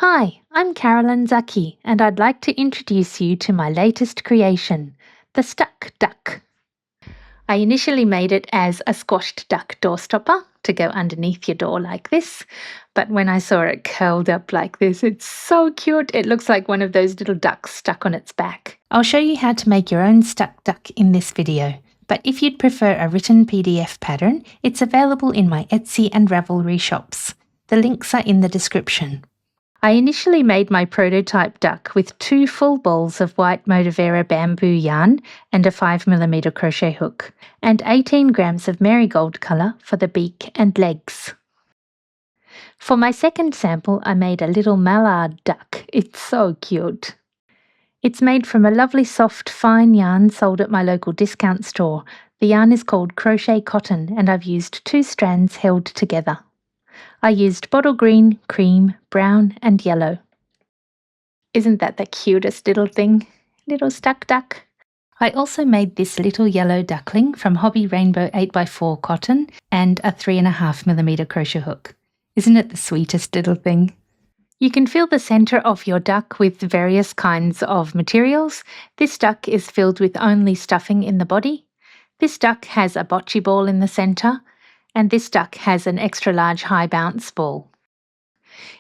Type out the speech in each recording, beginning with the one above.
Hi, I'm Carolyn Zaki, and I'd like to introduce you to my latest creation, the stuck duck. I initially made it as a squashed duck door stopper to go underneath your door like this, but when I saw it curled up like this, it's so cute. It looks like one of those little ducks stuck on its back. I'll show you how to make your own stuck duck in this video, but if you'd prefer a written PDF pattern, it's available in my Etsy and Ravelry shops. The links are in the description. I initially made my prototype duck with 2 full balls of white Moda Vera bamboo yarn and a 5mm crochet hook, and 18 grams of marigold colour for the beak and legs. For my second sample, I made a little mallard duck. It's so cute. It's made from a lovely soft fine yarn sold at my local discount store. The yarn is called crochet cotton, and I've used 2 strands held together. I used bottle green, cream, brown and yellow. Isn't that the cutest little thing? Little stuck duck. I also made this little yellow duckling from Hobby Rainbow 8x4 cotton and a 3.5mm crochet hook. Isn't it the sweetest little thing? You can fill the centre of your duck with various kinds of materials. This duck is filled with only stuffing in the body. This duck has a bocce ball in the centre. And this duck has an extra large high bounce ball.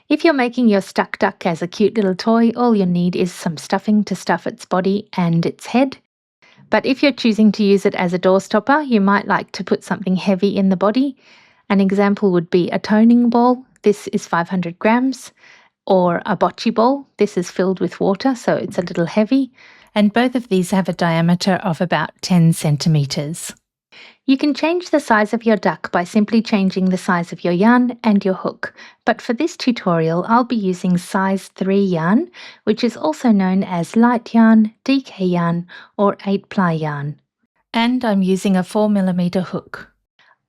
If you're making your stuck duck as a cute little toy, all you need is some stuffing to stuff its body and its head. But if you're choosing to use it as a door stopper, you might like to put something heavy in the body. An example would be a toning ball. This is 500 grams. Or a bocce ball. This is filled with water, so it's a little heavy. And both of these have a diameter of about 10 centimetres. You can change the size of your duck by simply changing the size of your yarn and your hook, but for this tutorial I'll be using size 3 yarn, which is also known as light yarn, DK yarn or 8-ply yarn. And I'm using a 4mm hook.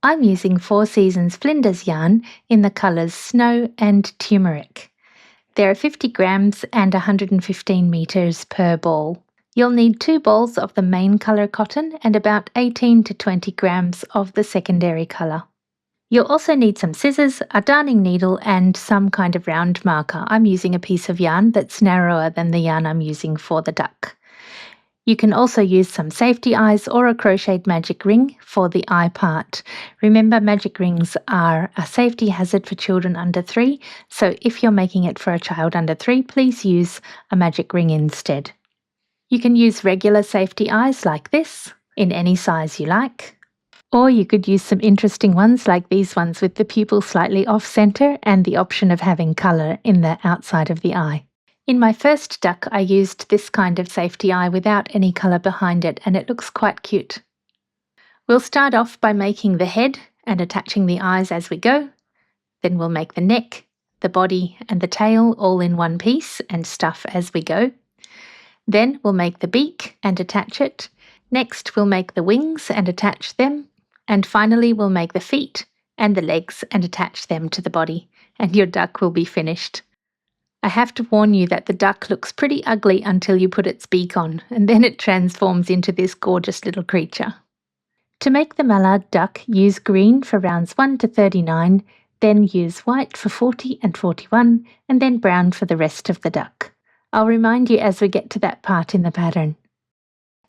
I'm using 4 Seasons Flinders yarn in the colours Snow and Turmeric. There are 50 grams and 115 metres per ball. You'll need 2 balls of the main colour cotton and about 18 to 20 grams of the secondary colour. You'll also need some scissors, a darning needle and some kind of round marker. I'm using a piece of yarn that's narrower than the yarn I'm using for the duck. You can also use some safety eyes or a crocheted magic ring for the eye part. Remember, magic rings are a safety hazard for children under 3, so if you're making it for a child under 3, please use a magic ring instead. You can use regular safety eyes like this, in any size you like. Or you could use some interesting ones like these ones with the pupil slightly off-centre and the option of having colour in the outside of the eye. In my first duck I used this kind of safety eye without any colour behind it, and it looks quite cute. We'll start off by making the head and attaching the eyes as we go. Then we'll make the neck, the body and the tail all in one piece and stuff as we go. Then we'll make the beak and attach it. Next we'll make the wings and attach them. And finally we'll make the feet and the legs and attach them to the body. And your duck will be finished. I have to warn you that the duck looks pretty ugly until you put its beak on, and then it transforms into this gorgeous little creature. To make the mallard duck, use green for rounds 1 to 39, then use white for 40 and 41, and then brown for the rest of the duck. I'll remind you as we get to that part in the pattern.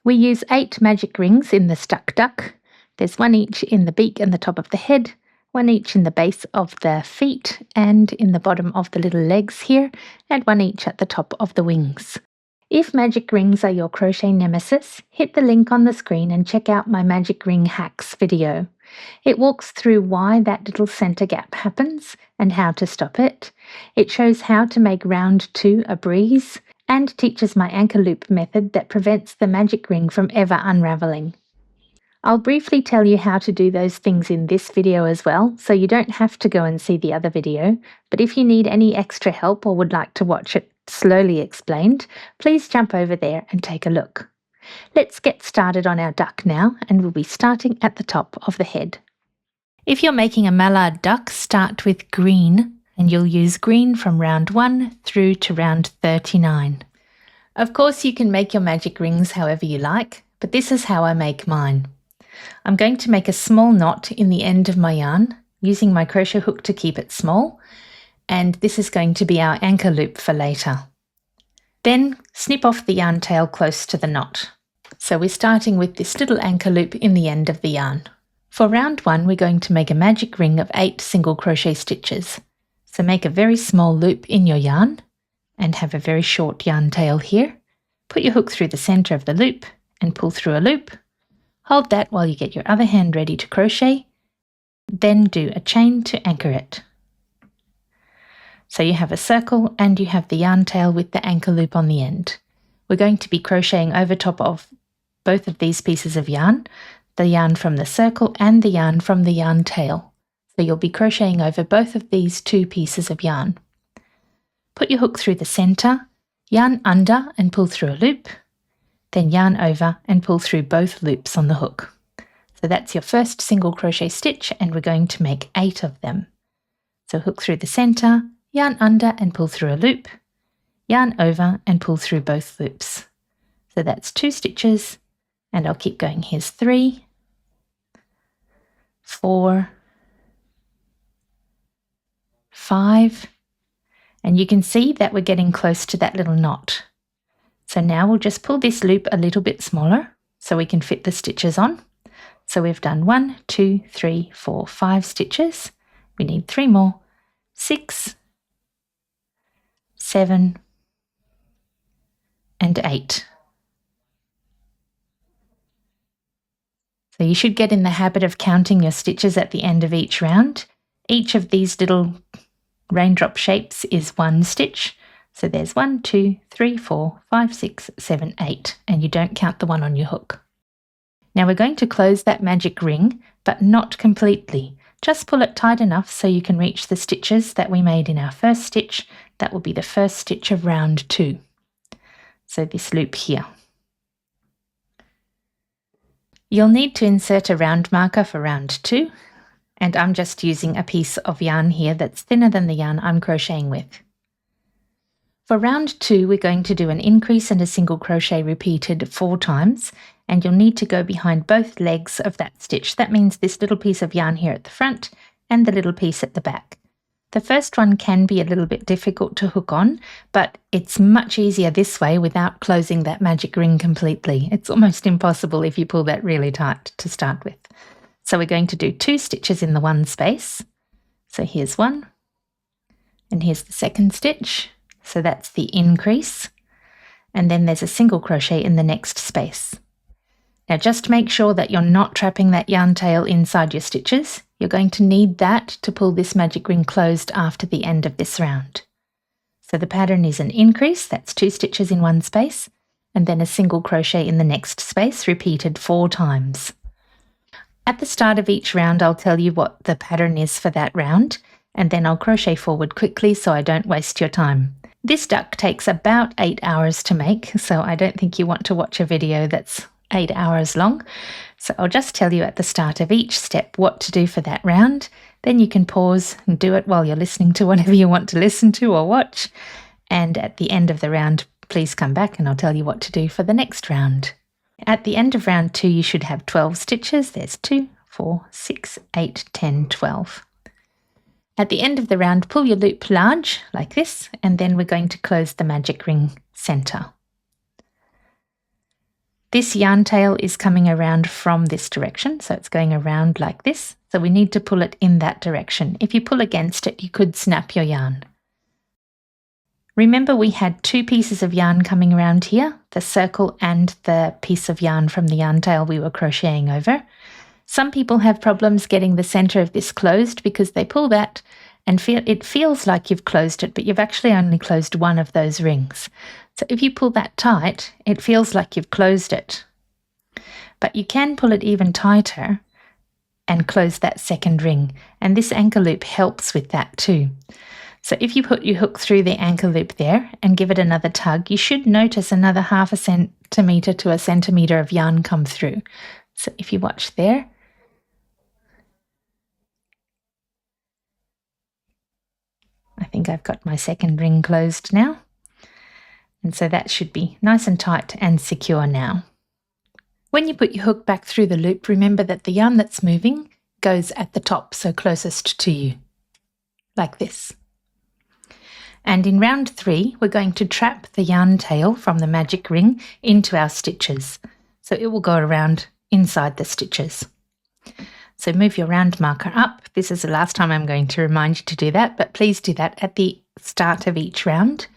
We use 8 magic rings in the stuck duck. There's 1 each in the beak and the top of the head, 1 each in the base of the feet and in the bottom of the little legs here, and 1 each at the top of the wings. If magic rings are your crochet nemesis, hit the link on the screen and check out my magic ring hacks video. It walks through why that little centre gap happens and how to stop it. It shows how to make round 2 a breeze and teaches my anchor loop method that prevents the magic ring from ever unravelling. I'll briefly tell you how to do those things in this video as well, so you don't have to go and see the other video, but if you need any extra help or would like to watch it slowly explained, please jump over there and take a look. Let's get started on our duck now, and we'll be starting at the top of the head. If you're making a mallard duck, start with green, and you'll use green from round 1 through to round 39. Of course, you can make your magic rings however you like, but this is how I make mine. I'm going to make a small knot in the end of my yarn, using my crochet hook to keep it small, and this is going to be our anchor loop for later. Then snip off the yarn tail close to the knot. So we're starting with this little anchor loop in the end of the yarn. For round 1, we're going to make a magic ring of 8 single crochet stitches. So make a very small loop in your yarn and have a very short yarn tail here. Put your hook through the center of the loop and pull through a loop. Hold that while you get your other hand ready to crochet. Then do a chain to anchor it. So you have a circle and you have the yarn tail with the anchor loop on the end. We're going to be crocheting over top of both of these pieces of yarn, the yarn from the circle and the yarn from the yarn tail. So you'll be crocheting over both of these 2 pieces of yarn. Put your hook through the center, yarn under and pull through a loop, then yarn over and pull through both loops on the hook. So that's your first single crochet stitch, and we're going to make 8 of them. So hook through the center, yarn under and pull through a loop, yarn over and pull through both loops. So that's 2 stitches, and I'll keep going. Here's 3, 4, 5, and you can see that we're getting close to that little knot. So now we'll just pull this loop a little bit smaller so we can fit the stitches on. So we've done 1, 2, 3, 4, 5 stitches. We need 3 more, 6, 7, and 8. So you should get in the habit of counting your stitches at the end of each round. Each of these little raindrop shapes is 1 stitch. So there's 1, 2, 3, 4, 5, 6, 7, 8, and you don't count the one on your hook. Now we're going to close that magic ring, but not completely. Just pull it tight enough so you can reach the stitches that we made in our first stitch. That will be the first stitch of round 2. So this loop here. You'll need to insert a round marker for round 2, and I'm just using a piece of yarn here that's thinner than the yarn I'm crocheting with. For round 2, we're going to do an increase and a single crochet repeated 4 times, and you'll need to go behind both legs of that stitch. That means this little piece of yarn here at the front and the little piece at the back. The first one can be a little bit difficult to hook on, but it's much easier this way without closing that magic ring completely. It's almost impossible if you pull that really tight to start with. So we're going to do 2 stitches in the one space. So here's 1, and here's the second stitch. So that's the increase, and then there's a single crochet in the next space. Now just make sure that you're not trapping that yarn tail inside your stitches. You're going to need that to pull this magic ring closed after the end of this round. So the pattern is an increase, that's 2 stitches in one space, and then a single crochet in the next space, repeated 4 times. At the start of each round, I'll tell you what the pattern is for that round, and then I'll crochet forward quickly so I don't waste your time. This duck takes about 8 hours to make, so I don't think you want to watch a video that's 8 hours long. So I'll just tell you at the start of each step what to do for that round. Then you can pause and do it while you're listening to whatever you want to listen to or watch. And at the end of the round, please come back and I'll tell you what to do for the next round. At the end of round 2, you should have 12 stitches. There's 2, 4, 6, 8, 10, 12. At the end of the round, pull your loop large, like this, and then we're going to close the magic ring center. This yarn tail is coming around from this direction, so it's going around like this, so we need to pull it in that direction. If you pull against it, you could snap your yarn. Remember we had 2 pieces of yarn coming around here, the circle and the piece of yarn from the yarn tail we were crocheting over. Some people have problems getting the center of this closed because they pull that and it feels like you've closed it, but you've actually only closed one of those rings. So if you pull that tight, it feels like you've closed it. But you can pull it even tighter and close that second ring, and this anchor loop helps with that too. So if you put your hook through the anchor loop there and give it another tug, you should notice another 1/2 centimetre to 1 centimetre of yarn come through. So if you watch there, I think I've got my second ring closed now. And so that should be nice and tight and secure now. When you put your hook back through the loop, remember that the yarn that's moving goes at the top, so closest to you, like this. And in round 3, we're going to trap the yarn tail from the magic ring into our stitches. So it will go around inside the stitches. So move your round marker up. This is the last time I'm going to remind you to do that, but please do that at the start of each round.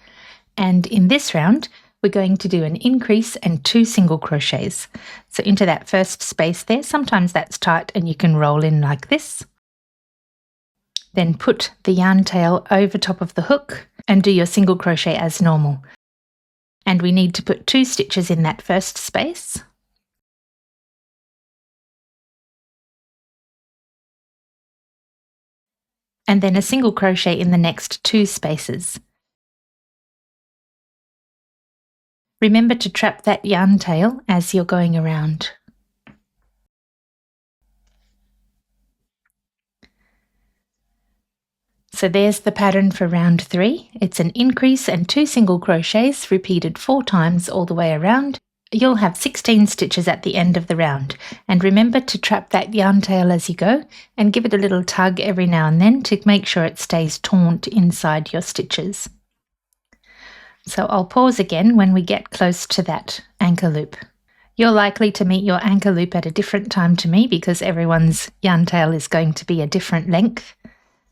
And in this round, we're going to do an increase and 2 single crochets. So into that first space there, sometimes that's tight and you can roll in like this. Then put the yarn tail over top of the hook and do your single crochet as normal. And we need to put 2 stitches in that first space. And then a single crochet in the next 2 spaces. Remember to trap that yarn tail as you're going around. So there's the pattern for round 3. It's an increase and 2 single crochets repeated 4 times all the way around. You'll have 16 stitches at the end of the round, and remember to trap that yarn tail as you go and give it a little tug every now and then to make sure it stays taut inside your stitches. So I'll pause again when we get close to that anchor loop. You're likely to meet your anchor loop at a different time to me because everyone's yarn tail is going to be a different length,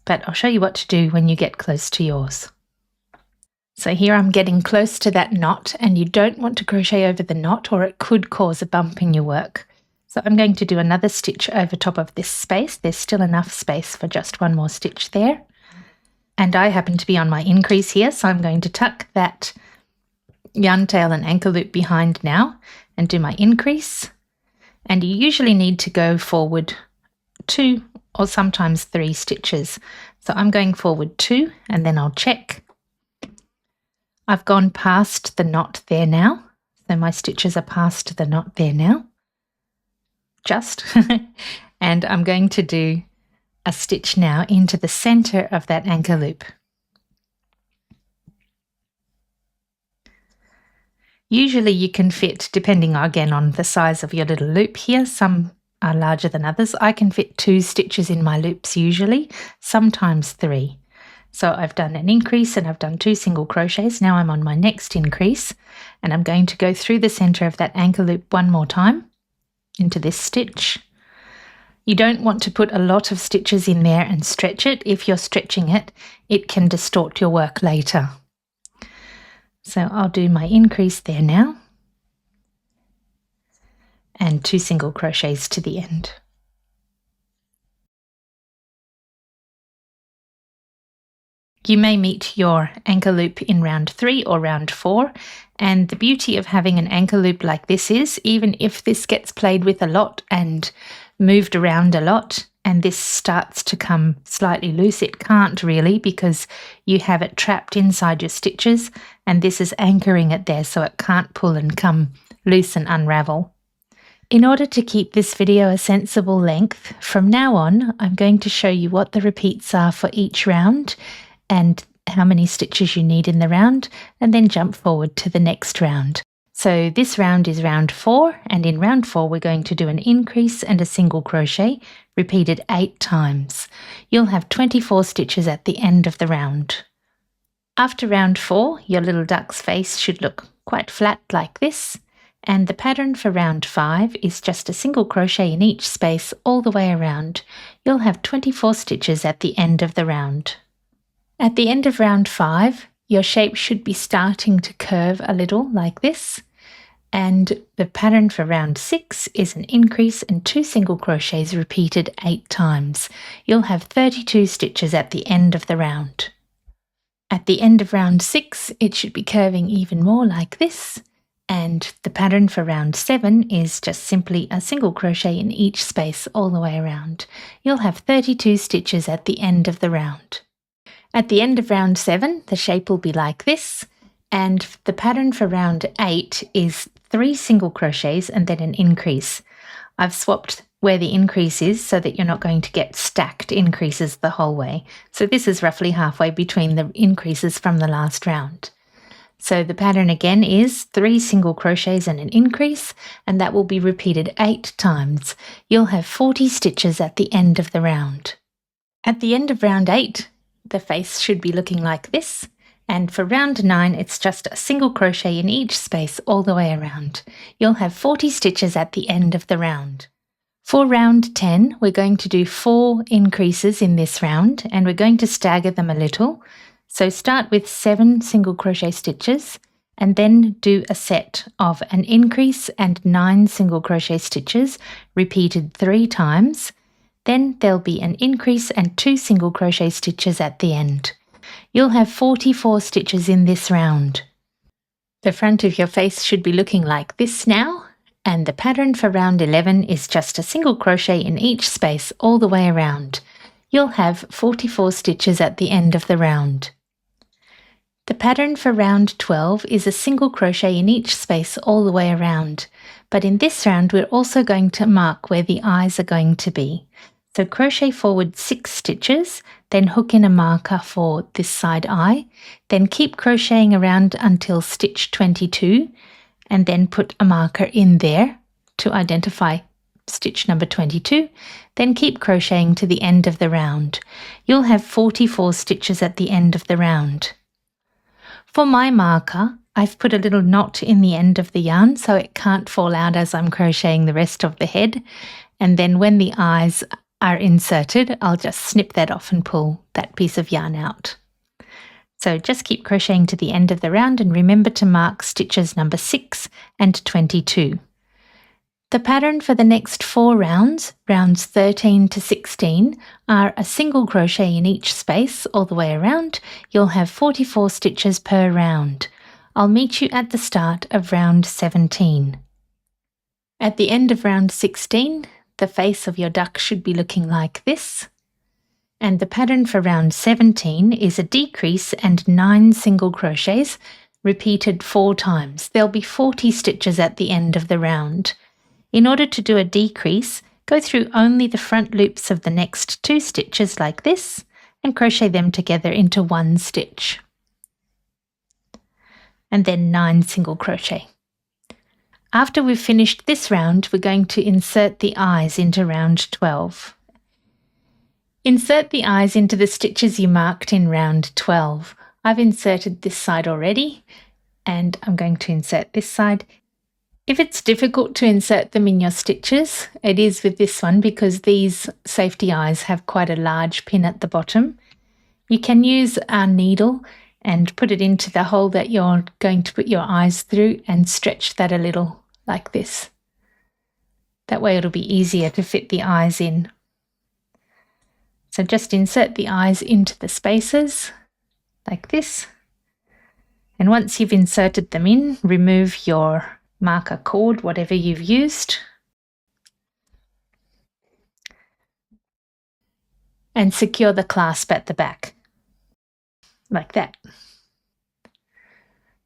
but I'll show you what to do when you get close to yours. So here I'm getting close to that knot, and you don't want to crochet over the knot or it could cause a bump in your work. So I'm going to do another stitch over top of this space. There's still enough space for just 1 more stitch there. And I happen to be on my increase here, so I'm going to tuck that yarn tail and anchor loop behind now and do my increase. And you usually need to go forward 2 or sometimes 3 stitches. So I'm going forward 2 and then I'll check. I've gone past the knot there now, so my stitches are past the knot there now, just, and I'm going to do a stitch now into the center of that anchor loop. Usually you can fit, depending again on the size of your little loop here, some are larger than others. I can fit 2 stitches in my loops usually, sometimes 3. So I've done an increase and I've done 2 single crochets. Now I'm on my next increase and I'm going to go through the center of that anchor loop 1 more time into this stitch. You don't want to put a lot of stitches in there and stretch it. If you're stretching it, it can distort your work later. So I'll do my increase there now and 2 single crochets to the end. You may meet your anchor loop in round 3 or round 4, and the beauty of having an anchor loop like this is, even if this gets played with a lot and moved around a lot, and this starts to come slightly loose, it can't really because you have it trapped inside your stitches, and this is anchoring it there so it can't pull and come loose and unravel. In order to keep this video a sensible length, from now on I'm going to show you what the repeats are for each round and how many stitches you need in the round, and then jump forward to the next round. So this round is round 4, and in round 4 we're going to do an increase and a single crochet repeated 8 times. You'll have 24 stitches at the end of the round. After round 4, your little duck's face should look quite flat like this, and the pattern for round 5 is just a single crochet in each space all the way around. You'll have 24 stitches at the end of the round. At the end of round 5, your shape should be starting to curve a little like this, and the pattern for round 6 is an increase and 2 single crochets repeated 8 times. You'll have 32 stitches at the end of the round. At the end of round 6, it should be curving even more like this, and the pattern for round 7 is just simply a single crochet in each space all the way around. You'll have 32 stitches at the end of the round. At the end of round 7, the shape will be like this, and the pattern for round 8 is 3 single crochets and then an increase. I've swapped where the increase is so that you're not going to get stacked increases the whole way. So this is roughly halfway between the increases from the last round. So the pattern again is 3 single crochets and an increase, and that will be repeated 8 times. You'll have 40 stitches at the end of the round. At the end of round 8, the face should be looking like this, And for round 9, it's just a single crochet in each space all the way around. You'll have 40 stitches at the end of the round. For round 10, we're going to do 4 increases in this round, and we're going to stagger them a little. So start with 7 single crochet stitches, and then do a set of an increase and 9 single crochet stitches repeated 3 times. Then there'll be an increase and 2 single crochet stitches at the end. You'll have 44 stitches in this round. The front of your face should be looking like this now, and the pattern for round 11 is just a single crochet in each space all the way around. You'll have 44 stitches at the end of the round. The pattern for round 12 is a single crochet in each space all the way around, but in this round we're also going to mark where the eyes are going to be. So crochet forward 6 stitches, then hook in a marker for this side eye, then keep crocheting around until stitch 22, and then put a marker in there to identify stitch number 22, then keep crocheting to the end of the round. You'll have 44 stitches at the end of the round. For my marker, I've put a little knot in the end of the yarn so it can't fall out as I'm crocheting the rest of the head, and then when the eyes are inserted, I'll just snip that off and pull that piece of yarn out. So just keep crocheting to the end of the round and remember to mark stitches number 6 and 22. The pattern for the next 4 rounds, rounds 13 to 16, are a single crochet in each space all the way around. You'll have 44 stitches per round. I'll meet you at the start of round 17. At the end of round 16, the face of your duck should be looking like this. And the pattern for round 17 is a decrease and 9 single crochets repeated 4 times. There'll be 40 stitches at the end of the round. In order to do a decrease, go through only the front loops of the next 2 stitches like this and crochet them together into 1 stitch. And then 9 single crochet. After we've finished this round, we're going to insert the eyes into round 12. Insert the eyes into the stitches you marked in round 12. I've inserted this side already, and I'm going to insert this side. If it's difficult to insert them in your stitches, it is with this one because these safety eyes have quite a large pin at the bottom. You can use a needle and put it into the hole that you're going to put your eyes through and stretch that a little like this. That way it'll be easier to fit the eyes in. So just insert the eyes into the spaces like this. And once you've inserted them in, remove your marker cord, whatever you've used, and secure the clasp at the back, like that.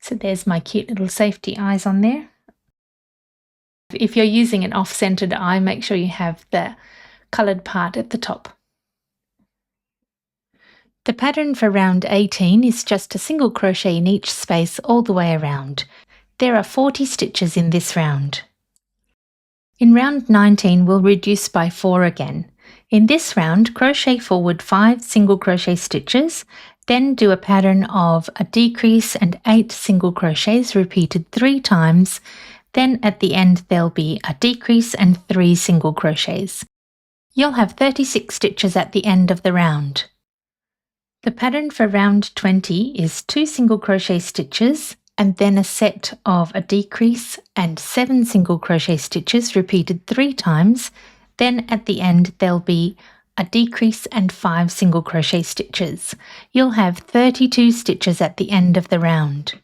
So there's my cute little safety eyes on there. If you're using an off-centered eye, make sure you have the coloured part at the top. The pattern for round 18 is just a single crochet in each space all the way around. There are 40 stitches in this round. In round 19, we'll reduce by 4 again. In this round, crochet forward 5 single crochet stitches, then do a pattern of a decrease and 8 single crochets repeated 3 times. Then at the end, there'll be a decrease and 3 single crochets. You'll have 36 stitches at the end of the round. The pattern for round 20 is 2 single crochet stitches, and then a set of a decrease and 7 single crochet stitches repeated 3 times. Then at the end there'll be a decrease and 5 single crochet stitches. You'll have 32 stitches at the end of the round.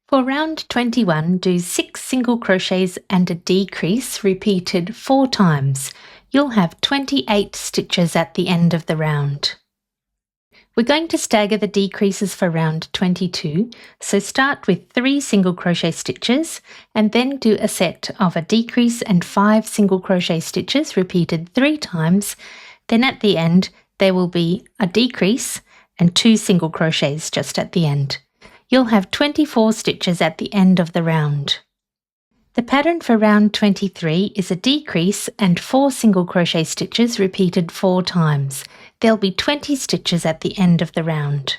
For round 21, do 6 single crochets and a decrease repeated 4 times. You'll have 28 stitches at the end of the round. We're going to stagger the decreases for round 22, so start with 3 single crochet stitches and then do a set of a decrease and 5 single crochet stitches repeated 3 times. Then at the end there will be a decrease and 2 single crochets just at the end. You'll have 24 stitches at the end of the round. The pattern for round 23 is a decrease and 4 single crochet stitches repeated 4 times. There'll be 20 stitches at the end of the round.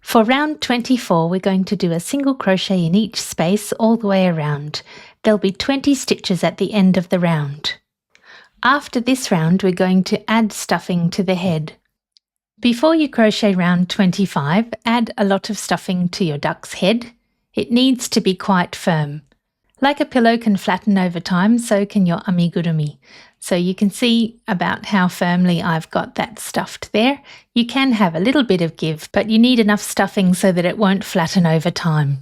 For round 24, we're going to do a single crochet in each space all the way around. There'll be 20 stitches at the end of the round. After this round, we're going to add stuffing to the head. Before you crochet round 25, add a lot of stuffing to your duck's head. It needs to be quite firm. Like a pillow can flatten over time, so can your amigurumi. So you can see about how firmly I've got that stuffed there. You can have a little bit of give, but you need enough stuffing so that it won't flatten over time.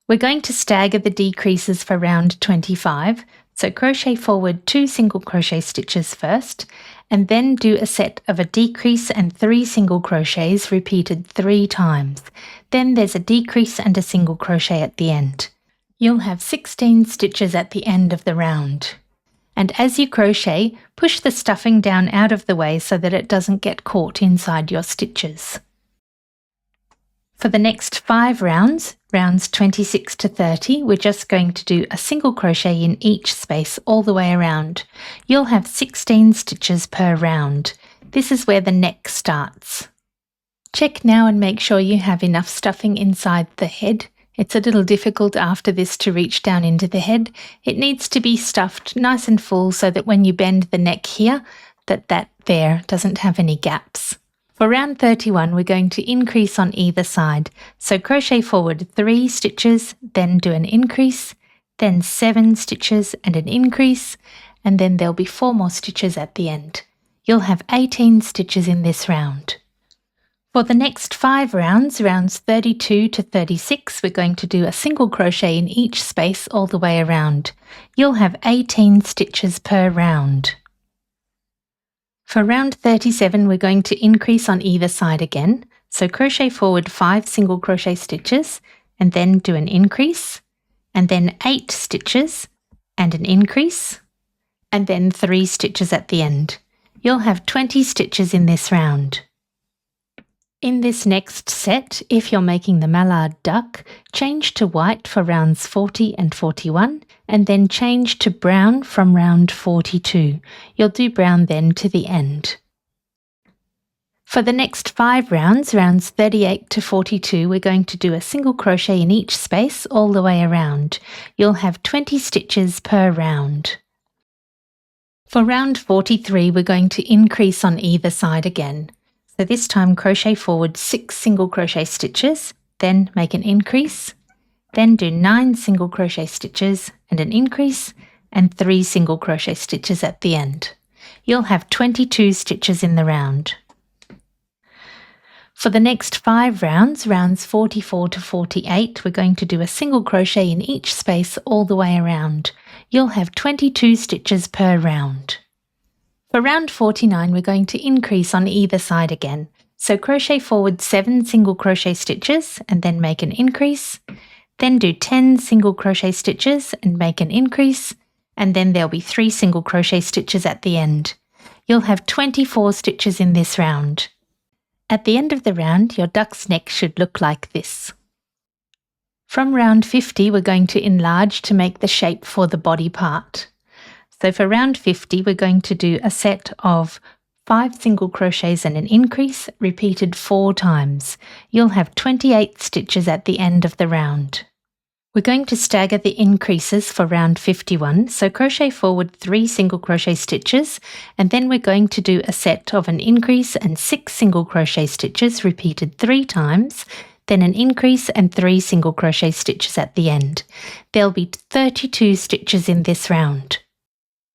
We're going to stagger the decreases for round 25. So crochet forward 2 single crochet stitches first, and then do a set of a decrease and 3 single crochets repeated 3 times. Then there's a decrease and a single crochet at the end. You'll have 16 stitches at the end of the round. And as you crochet, push the stuffing down out of the way so that it doesn't get caught inside your stitches. For the next 5 rounds, rounds 26 to 30, we're just going to do a single crochet in each space all the way around. You'll have 16 stitches per round. This is where the neck starts. Check now and make sure you have enough stuffing inside the head. It's a little difficult after this to reach down into the head. It needs to be stuffed nice and full so that when you bend the neck here, that there doesn't have any gaps. For round 31, we're going to increase on either side. So crochet forward 3 stitches, then do an increase, then 7 stitches and an increase, and then there'll be 4 more stitches at the end. You'll have 18 stitches in this round. For the next 5 rounds, rounds 32 to 36, we're going to do a single crochet in each space all the way around. You'll have 18 stitches per round. For round 37, we're going to increase on either side again. So crochet forward 5 single crochet stitches, and then do an increase, and then 8 stitches, and an increase, and then 3 stitches at the end. You'll have 20 stitches in this round. In this next set, if you're making the mallard duck, change to white for rounds 40 and 41, and then change to brown from round 42. You'll do brown then to the end. For the next 5 rounds, rounds 38 to 42, we're going to do a single crochet in each space all the way around. You'll have 20 stitches per round. For round 43, we're going to increase on either side again. So this time crochet forward 6 single crochet stitches, then make an increase, then do 9 single crochet stitches and an increase, and 3 single crochet stitches at the end. You'll have 22 stitches in the round. For the next 5 rounds, rounds 44 to 48, we're going to do a single crochet in each space all the way around. You'll have 22 stitches per round. For round 49, we're going to increase on either side again. So crochet forward 7 single crochet stitches and then make an increase, then do 10 single crochet stitches and make an increase, and then there'll be 3 single crochet stitches at the end. You'll have 24 stitches in this round. At the end of the round, your duck's neck should look like this. From round 50, we're going to enlarge to make the shape for the body part. So for round 50, we're going to do a set of 5 single crochets and an increase, repeated 4 times. You'll have 28 stitches at the end of the round. We're going to stagger the increases for round 51, so crochet forward 3 single crochet stitches, and then we're going to do a set of an increase and 6 single crochet stitches, repeated 3 times, then an increase and 3 single crochet stitches at the end. There'll be 32 stitches in this round.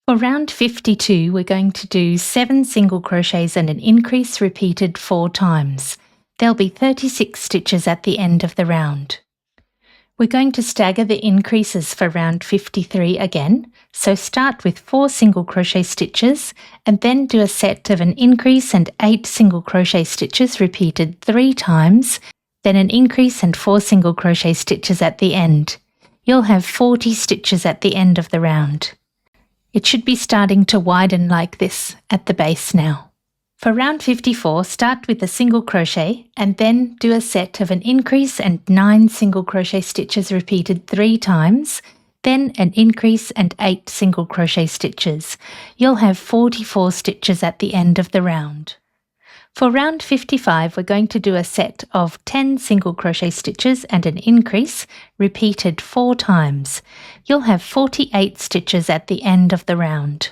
For round 52, we're going to do 7 single crochets and an increase repeated 4 times. There'll be 36 stitches at the end of the round. We're going to stagger the increases for round 53 again, so start with 4 single crochet stitches and then do a set of an increase and 8 single crochet stitches repeated 3 times, then an increase and 4 single crochet stitches at the end. You'll have 40 stitches at the end of the round. It should be starting to widen like this at the base now. For round 54, start with a single crochet and then do a set of an increase and 9 single crochet stitches repeated 3 times, then an increase and 8 single crochet stitches. You'll have 44 stitches at the end of the round. For round 55, we're going to do a set of 10 single crochet stitches and an increase repeated 4 times. You'll have 48 stitches at the end of the round.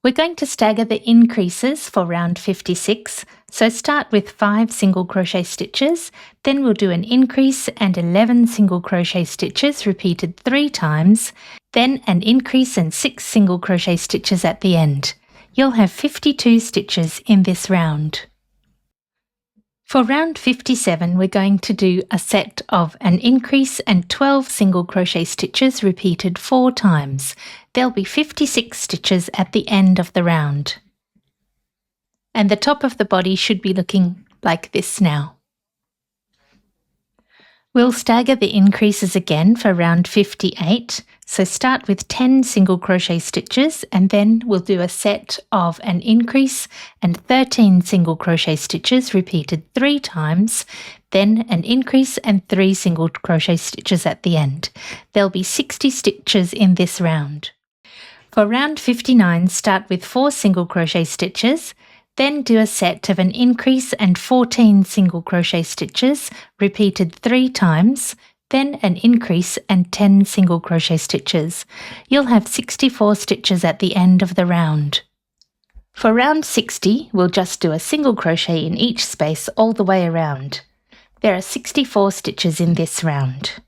We're going to stagger the increases for round 56, so start with 5 single crochet stitches, then we'll do an increase and 11 single crochet stitches repeated 3 times, then an increase and 6 single crochet stitches at the end. You'll have 52 stitches in this round. For round 57, we're going to do a set of an increase and 12 single crochet stitches repeated 4 times. There'll be 56 stitches at the end of the round. And the top of the body should be looking like this now. We'll stagger the increases again for round 58. So start with 10 single crochet stitches and then we'll do a set of an increase and 13 single crochet stitches repeated 3 times, then an increase and 3 single crochet stitches at the end. There'll be 60 stitches in this round. For round 59, start with 4 single crochet stitches, then do a set of an increase and 14 single crochet stitches repeated 3 times, then an increase and 10 single crochet stitches. You'll have 64 stitches at the end of the round. For round 60, we'll just do a single crochet in each space all the way around. There are 64 stitches in this round.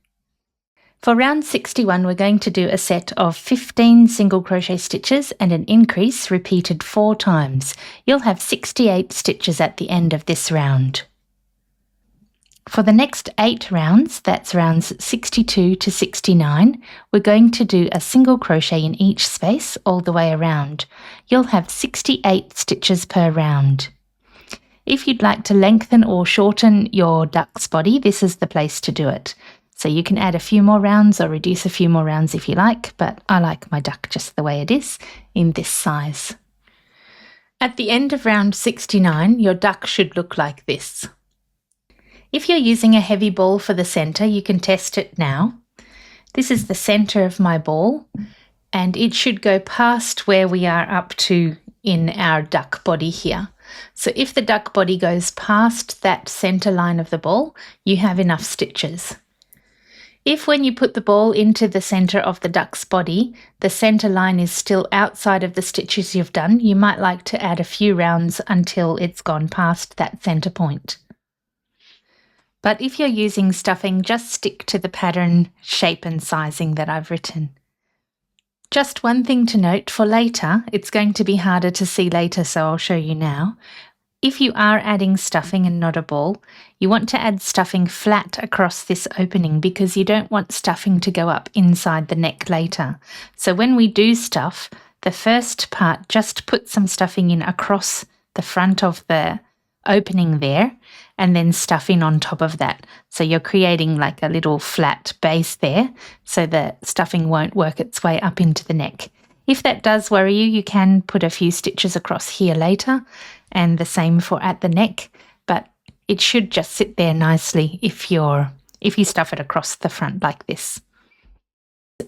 For round 61, we're going to do a set of 15 single crochet stitches and an increase repeated 4 times. You'll have 68 stitches at the end of this round. For the next 8 rounds, that's rounds 62 to 69, we're going to do a single crochet in each space all the way around. You'll have 68 stitches per round. If you'd like to lengthen or shorten your duck's body, this is the place to do it. So you can add a few more rounds or reduce a few more rounds if you like, but I like my duck just the way it is, in this size. At the end of round 69, your duck should look like this. If you're using a heavy ball for the centre, you can test it now. This is the centre of my ball, and it should go past where we are up to in our duck body here. So if the duck body goes past that centre line of the ball, you have enough stitches. If when you put the ball into the centre of the duck's body, the centre line is still outside of the stitches you've done, you might like to add a few rounds until it's gone past that centre point. But if you're using stuffing, just stick to the pattern, shape and sizing that I've written. Just one thing to note for later, it's going to be harder to see later, so I'll show you now. If you are adding stuffing and not a ball, you want to add stuffing flat across this opening because you don't want stuffing to go up inside the neck later. So when we do stuff, the first part, just put some stuffing in across the front of the opening there and then stuff in on top of that. So you're creating like a little flat base there so the stuffing won't work its way up into the neck. If that does worry you, you can put a few stitches across here later and the same for at the neck, but it should just sit there nicely if you stuff it across the front like this.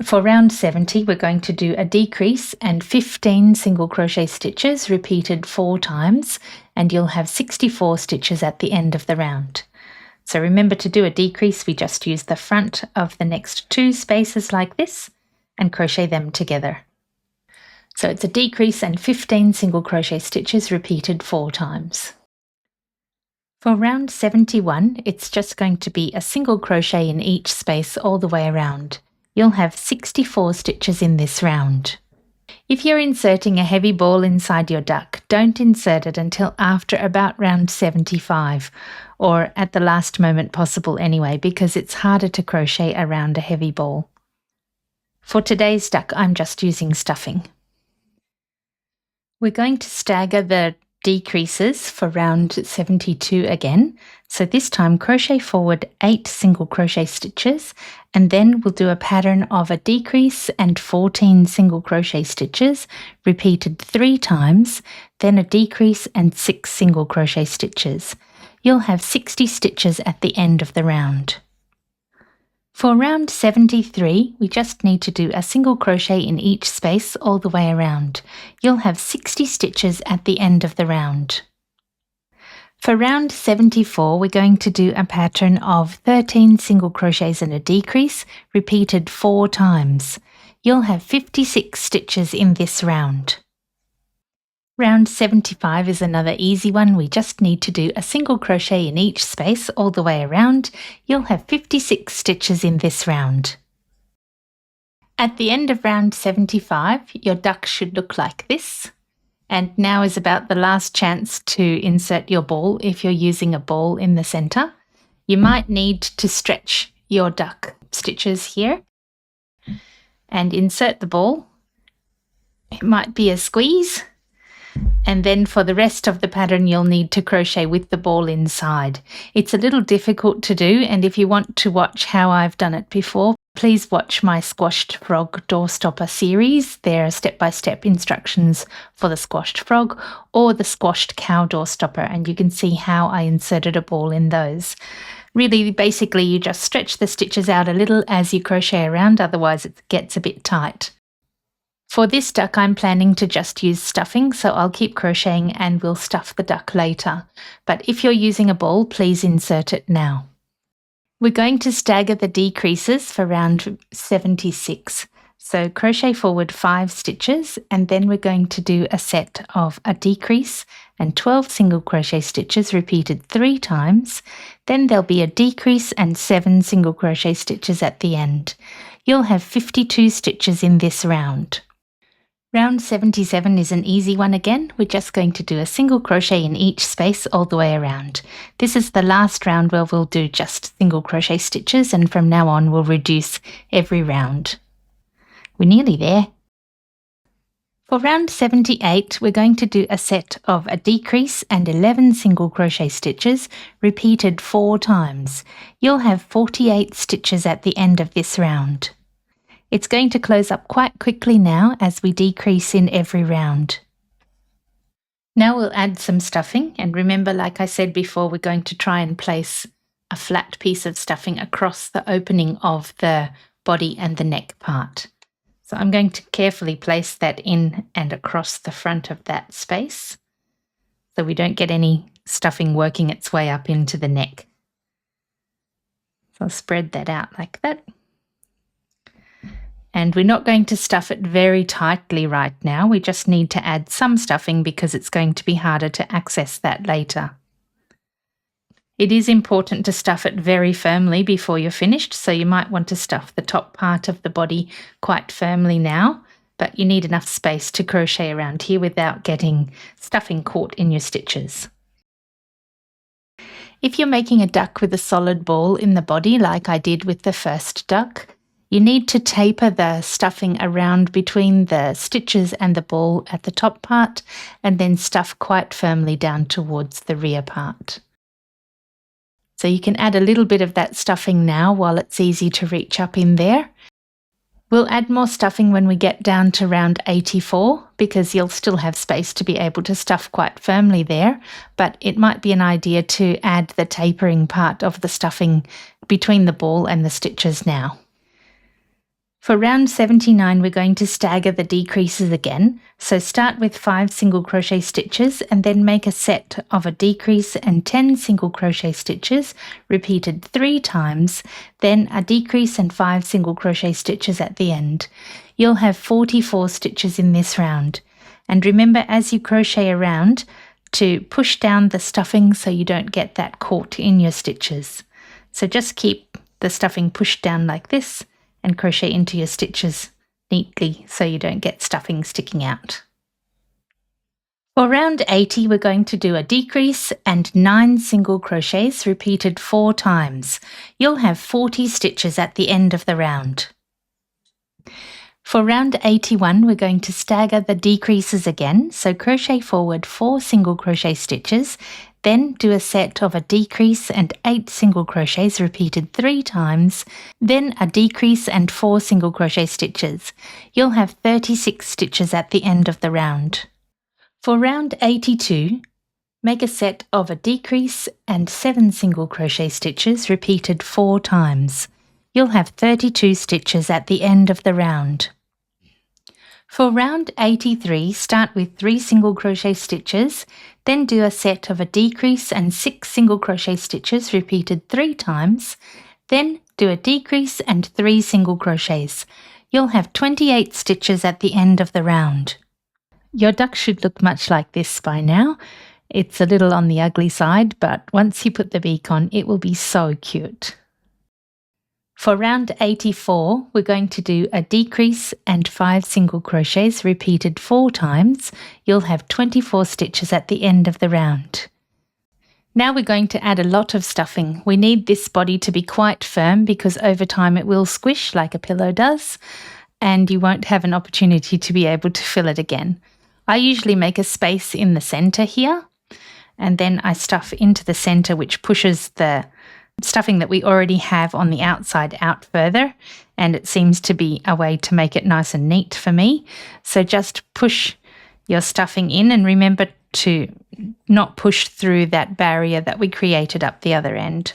For round 70, we're going to do a decrease and 15 single crochet stitches repeated 4 times, and you'll have 64 stitches at the end of the round. So remember to do a decrease, we just use the front of the next 2 spaces like this and crochet them together. So it's a decrease and 15 single crochet stitches repeated 4 times. For round 71, it's just going to be a single crochet in each space all the way around. You'll have 64 stitches in this round. If you're inserting a heavy ball inside your duck, don't insert it until after about round 75, or at the last moment possible anyway, because it's harder to crochet around a heavy ball. For today's duck, I'm just using stuffing. We're going to stagger the decreases for round 72 again. So this time crochet forward 8 single crochet stitches, and then we'll do a pattern of a decrease and 14 single crochet stitches repeated 3 times, then a decrease and 6 single crochet stitches. You'll have 60 stitches at the end of the round. For round 73, we just need to do a single crochet in each space all the way around. You'll have 60 stitches at the end of the round. For round 74, we're going to do a pattern of 13 single crochets and a decrease, repeated 4 times. You'll have 56 stitches in this round. Round 75 is another easy one. We just need to do a single crochet in each space all the way around. You'll have 56 stitches in this round. At the end of round 75, your duck should look like this. And now is about the last chance to insert your ball if you're using a ball in the center. You might need to stretch your duck stitches here and insert the ball. It might be a squeeze. And then for the rest of the pattern, you'll need to crochet with the ball inside. It's a little difficult to do, and if you want to watch how I've done it before, please watch my Squashed Frog Doorstopper series. There are step-by-step instructions for the Squashed Frog or the Squashed Cow Doorstopper, and you can see how I inserted a ball in those. Really, basically, you just stretch the stitches out a little as you crochet around, otherwise it gets a bit tight. For this duck, I'm planning to just use stuffing, so I'll keep crocheting and we'll stuff the duck later. But if you're using a ball, please insert it now. We're going to stagger the decreases for round 76. So crochet forward 5 stitches, and then we're going to do a set of a decrease and 12 single crochet stitches repeated 3 times. Then there'll be a decrease and 7 single crochet stitches at the end. You'll have 52 stitches in this round. Round 77 is an easy one again. We're just going to do a single crochet in each space all the way around. This is the last round where we'll do just single crochet stitches, and from now on we'll reduce every round. We're nearly there. For round 78, we're going to do a set of a decrease and 11 single crochet stitches repeated 4 times. You'll have 48 stitches at the end of this round. It's going to close up quite quickly now as we decrease in every round. Now we'll add some stuffing, and remember, like I said before, we're going to try and place a flat piece of stuffing across the opening of the body and the neck part. So I'm going to carefully place that in and across the front of that space so we don't get any stuffing working its way up into the neck. So I'll spread that out like that. And we're not going to stuff it very tightly right now. We just need to add some stuffing because it's going to be harder to access that later. It is important to stuff it very firmly before you're finished, so you might want to stuff the top part of the body quite firmly now, but you need enough space to crochet around here without getting stuffing caught in your stitches. If you're making a duck with a solid ball in the body, like I did with the first duck, you need to taper the stuffing around between the stitches and the ball at the top part, and then stuff quite firmly down towards the rear part. So you can add a little bit of that stuffing now while it's easy to reach up in there. We'll add more stuffing when we get down to round 84 because you'll still have space to be able to stuff quite firmly there, but it might be an idea to add the tapering part of the stuffing between the ball and the stitches now. For round 79, we're going to stagger the decreases again. So start with 5 single crochet stitches and then make a set of a decrease and 10 single crochet stitches repeated 3 times, then a decrease and 5 single crochet stitches at the end. You'll have 44 stitches in this round. And remember, as you crochet around, to push down the stuffing so you don't get that caught in your stitches. So just keep the stuffing pushed down like this and crochet into your stitches neatly so you don't get stuffing sticking out. For round 80, we're going to do a decrease and 9 single crochets repeated 4 times. You'll have 40 stitches at the end of the round. For round 81, we're going to stagger the decreases again, so crochet forward 4 single crochet stitches, then do a set of a decrease and 8 single crochets repeated 3 times, then a decrease and 4 single crochet stitches. You'll have 36 stitches at the end of the round. For round 82, make a set of a decrease and 7 single crochet stitches repeated 4 times. You'll have 32 stitches at the end of the round. For round 83, start with 3 single crochet stitches, then do a set of a decrease and 6 single crochet stitches repeated 3 times, then do a decrease and 3 single crochets. You'll have 28 stitches at the end of the round. Your duck should look much like this by now. It's a little on the ugly side, but once you put the beak on, it will be so cute. For round 84, we're going to do a decrease and 5 single crochets repeated 4 times. You'll have 24 stitches at the end of the round. Now we're going to add a lot of stuffing. We need this body to be quite firm because over time it will squish like a pillow does, and you won't have an opportunity to be able to fill it again. I usually make a space in the center here, and then I stuff into the center, which pushes the stuffing that we already have on the outside out further, and it seems to be a way to make it nice and neat for me. So just push your stuffing in, and remember to not push through that barrier that we created up the other end.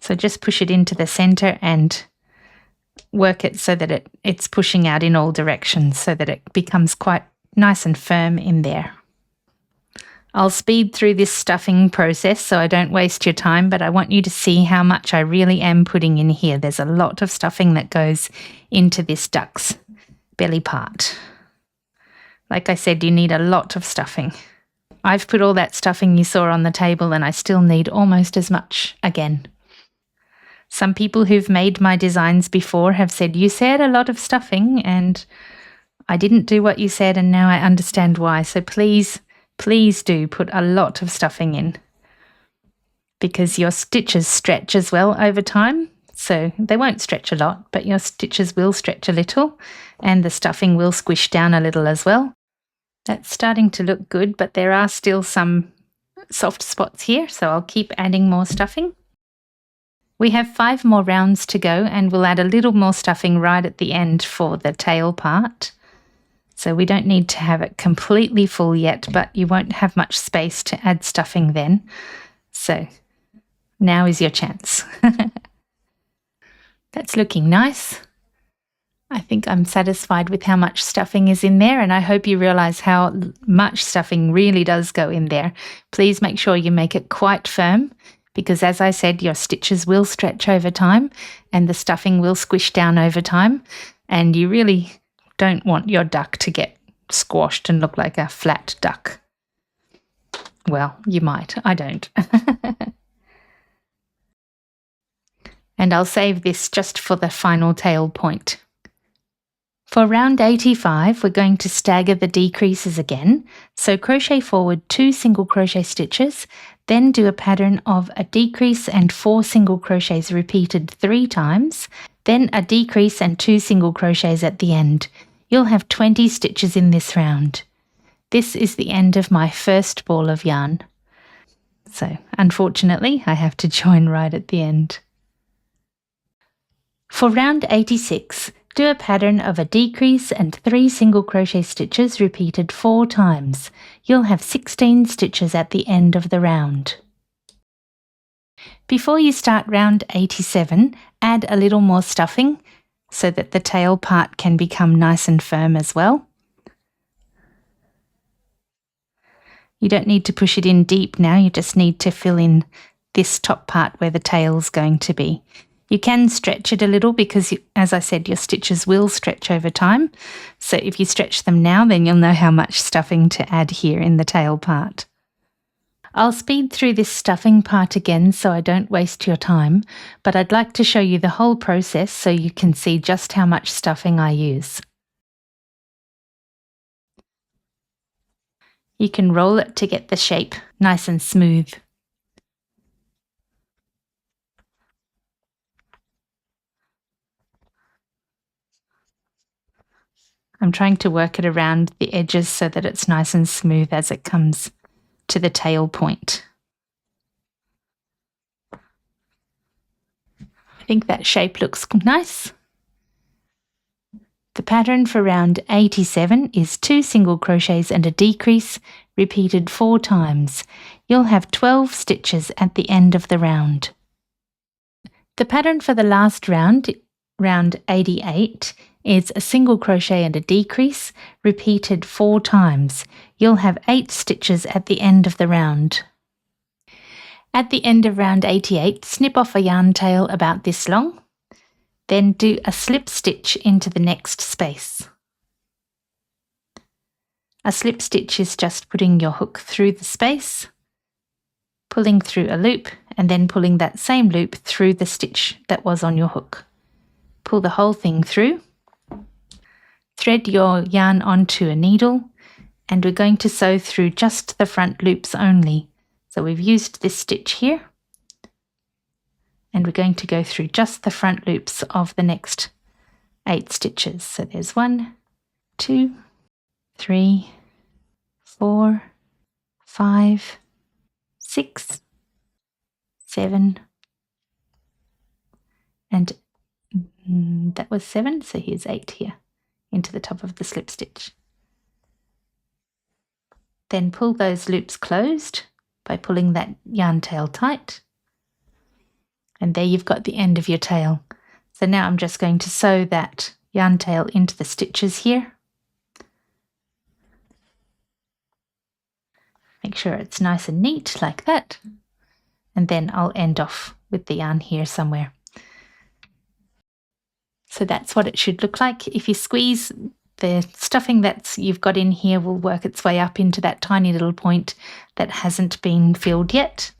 So just push it into the center and work it so that it's pushing out in all directions so that it becomes quite nice and firm in there. I'll speed through this stuffing process so I don't waste your time, but I want you to see how much I really am putting in here. There's a lot of stuffing that goes into this duck's belly part. Like I said, you need a lot of stuffing. I've put all that stuffing you saw on the table, and I still need almost as much again. Some people who've made my designs before have said, "You said a lot of stuffing and I didn't do what you said, and now I understand why." So please do put a lot of stuffing in, because your stitches stretch as well over time. So they won't stretch a lot, but your stitches will stretch a little, and the stuffing will squish down a little as well. That's starting to look good, but there are still some soft spots here, so I'll keep adding more stuffing. We have 5 more rounds to go, and we'll add a little more stuffing right at the end for the tail part. So we don't need to have it completely full yet, but you won't have much space to add stuffing then. So now is your chance. That's looking nice. I think I'm satisfied with how much stuffing is in there, and I hope you realize how much stuffing really does go in there. Please make sure you make it quite firm, because as I said, your stitches will stretch over time and the stuffing will squish down over time, and you really don't want your duck to get squashed and look like a flat duck. Well, you might. I don't. And I'll save this just for the final tail point. For round 85, we're going to stagger the decreases again. So crochet forward 2 single crochet stitches, then do a pattern of a decrease and 4 single crochets repeated 3 times, then a decrease and 2 single crochets at the end. You'll have 20 stitches in this round. This is the end of my first ball of yarn. So unfortunately, I have to join right at the end. For round 86, do a pattern of a decrease and 3 single crochet stitches repeated 4 times. You'll have 16 stitches at the end of the round. Before you start round 87, add a little more stuffing so that the tail part can become nice and firm as well. You don't need to push it in deep now, you just need to fill in this top part where the tail's going to be. You can stretch it a little because, as I said, your stitches will stretch over time. So if you stretch them now, then you'll know how much stuffing to add here in the tail part. I'll speed through this stuffing part again so I don't waste your time, but I'd like to show you the whole process so you can see just how much stuffing I use. You can roll it to get the shape nice and smooth. I'm trying to work it around the edges so that it's nice and smooth as it comes to the tail point. I think that shape looks nice. The pattern for round 87 is 2 single crochets and a decrease repeated 4 times. You'll have 12 stitches at the end of the round. The pattern for the last round, round 88, is a single crochet and a decrease repeated 4 times. You'll have 8 stitches at the end of the round. At the end of round 88, snip off a yarn tail about this long, then do a slip stitch into the next space. A slip stitch is just putting your hook through the space, pulling through a loop, and then pulling that same loop through the stitch that was on your hook. Pull the whole thing through, thread your yarn onto a needle, and we're going to sew through just the front loops only. So we've used this stitch here, and we're going to go through just the front loops of the next 8 stitches. So there's 1, 2, 3, 4, 5, 6, 7, and that was 7, so here's 8 here into the top of the slip stitch. Then pull those loops closed by pulling that yarn tail tight, and there you've got the end of your tail. So now I'm just going to sew that yarn tail into the stitches here. Make sure it's nice and neat like that, and then I'll end off with the yarn here somewhere. So that's what it should look like. If you squeeze, the stuffing that you've got in here will work its way up into that tiny little point that hasn't been filled yet.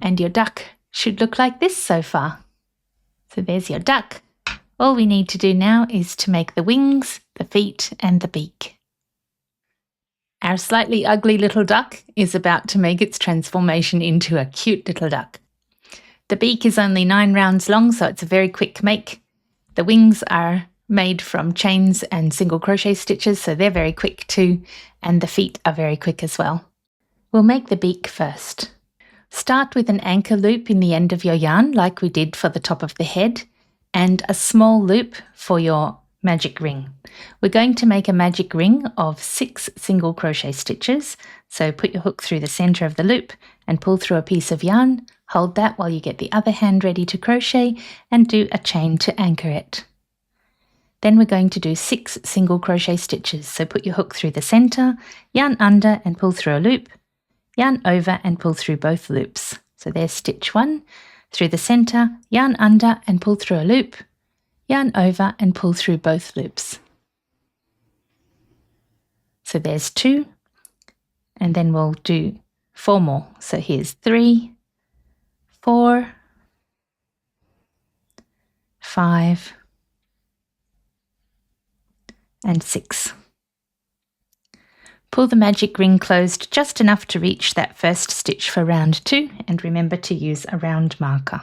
And your duck should look like this so far. So there's your duck. All we need to do now is to make the wings, the feet, and the beak. Our slightly ugly little duck is about to make its transformation into a cute little duck. The beak is only 9 rounds long, so it's a very quick make. The wings are made from chains and single crochet stitches, so they're very quick too, and the feet are very quick as well. We'll make the beak first. Start with an anchor loop in the end of your yarn like we did for the top of the head, and a small loop for your magic ring. We're going to make a magic ring of 6 single crochet stitches, so put your hook through the center of the loop and pull through a piece of yarn. Hold that while you get the other hand ready to crochet and do a chain to anchor it. Then we're going to do 6 single crochet stitches, so put your hook through the center, yarn under and pull through a loop, yarn over and pull through both loops. So there's stitch 1, through the center, yarn under and pull through a loop, yarn over and pull through both loops. So there's 2, and then we'll do 4 more. So here's 3, 4, 5, and 6. Pull the magic ring closed just enough to reach that first stitch for round 2, and remember to use a round marker.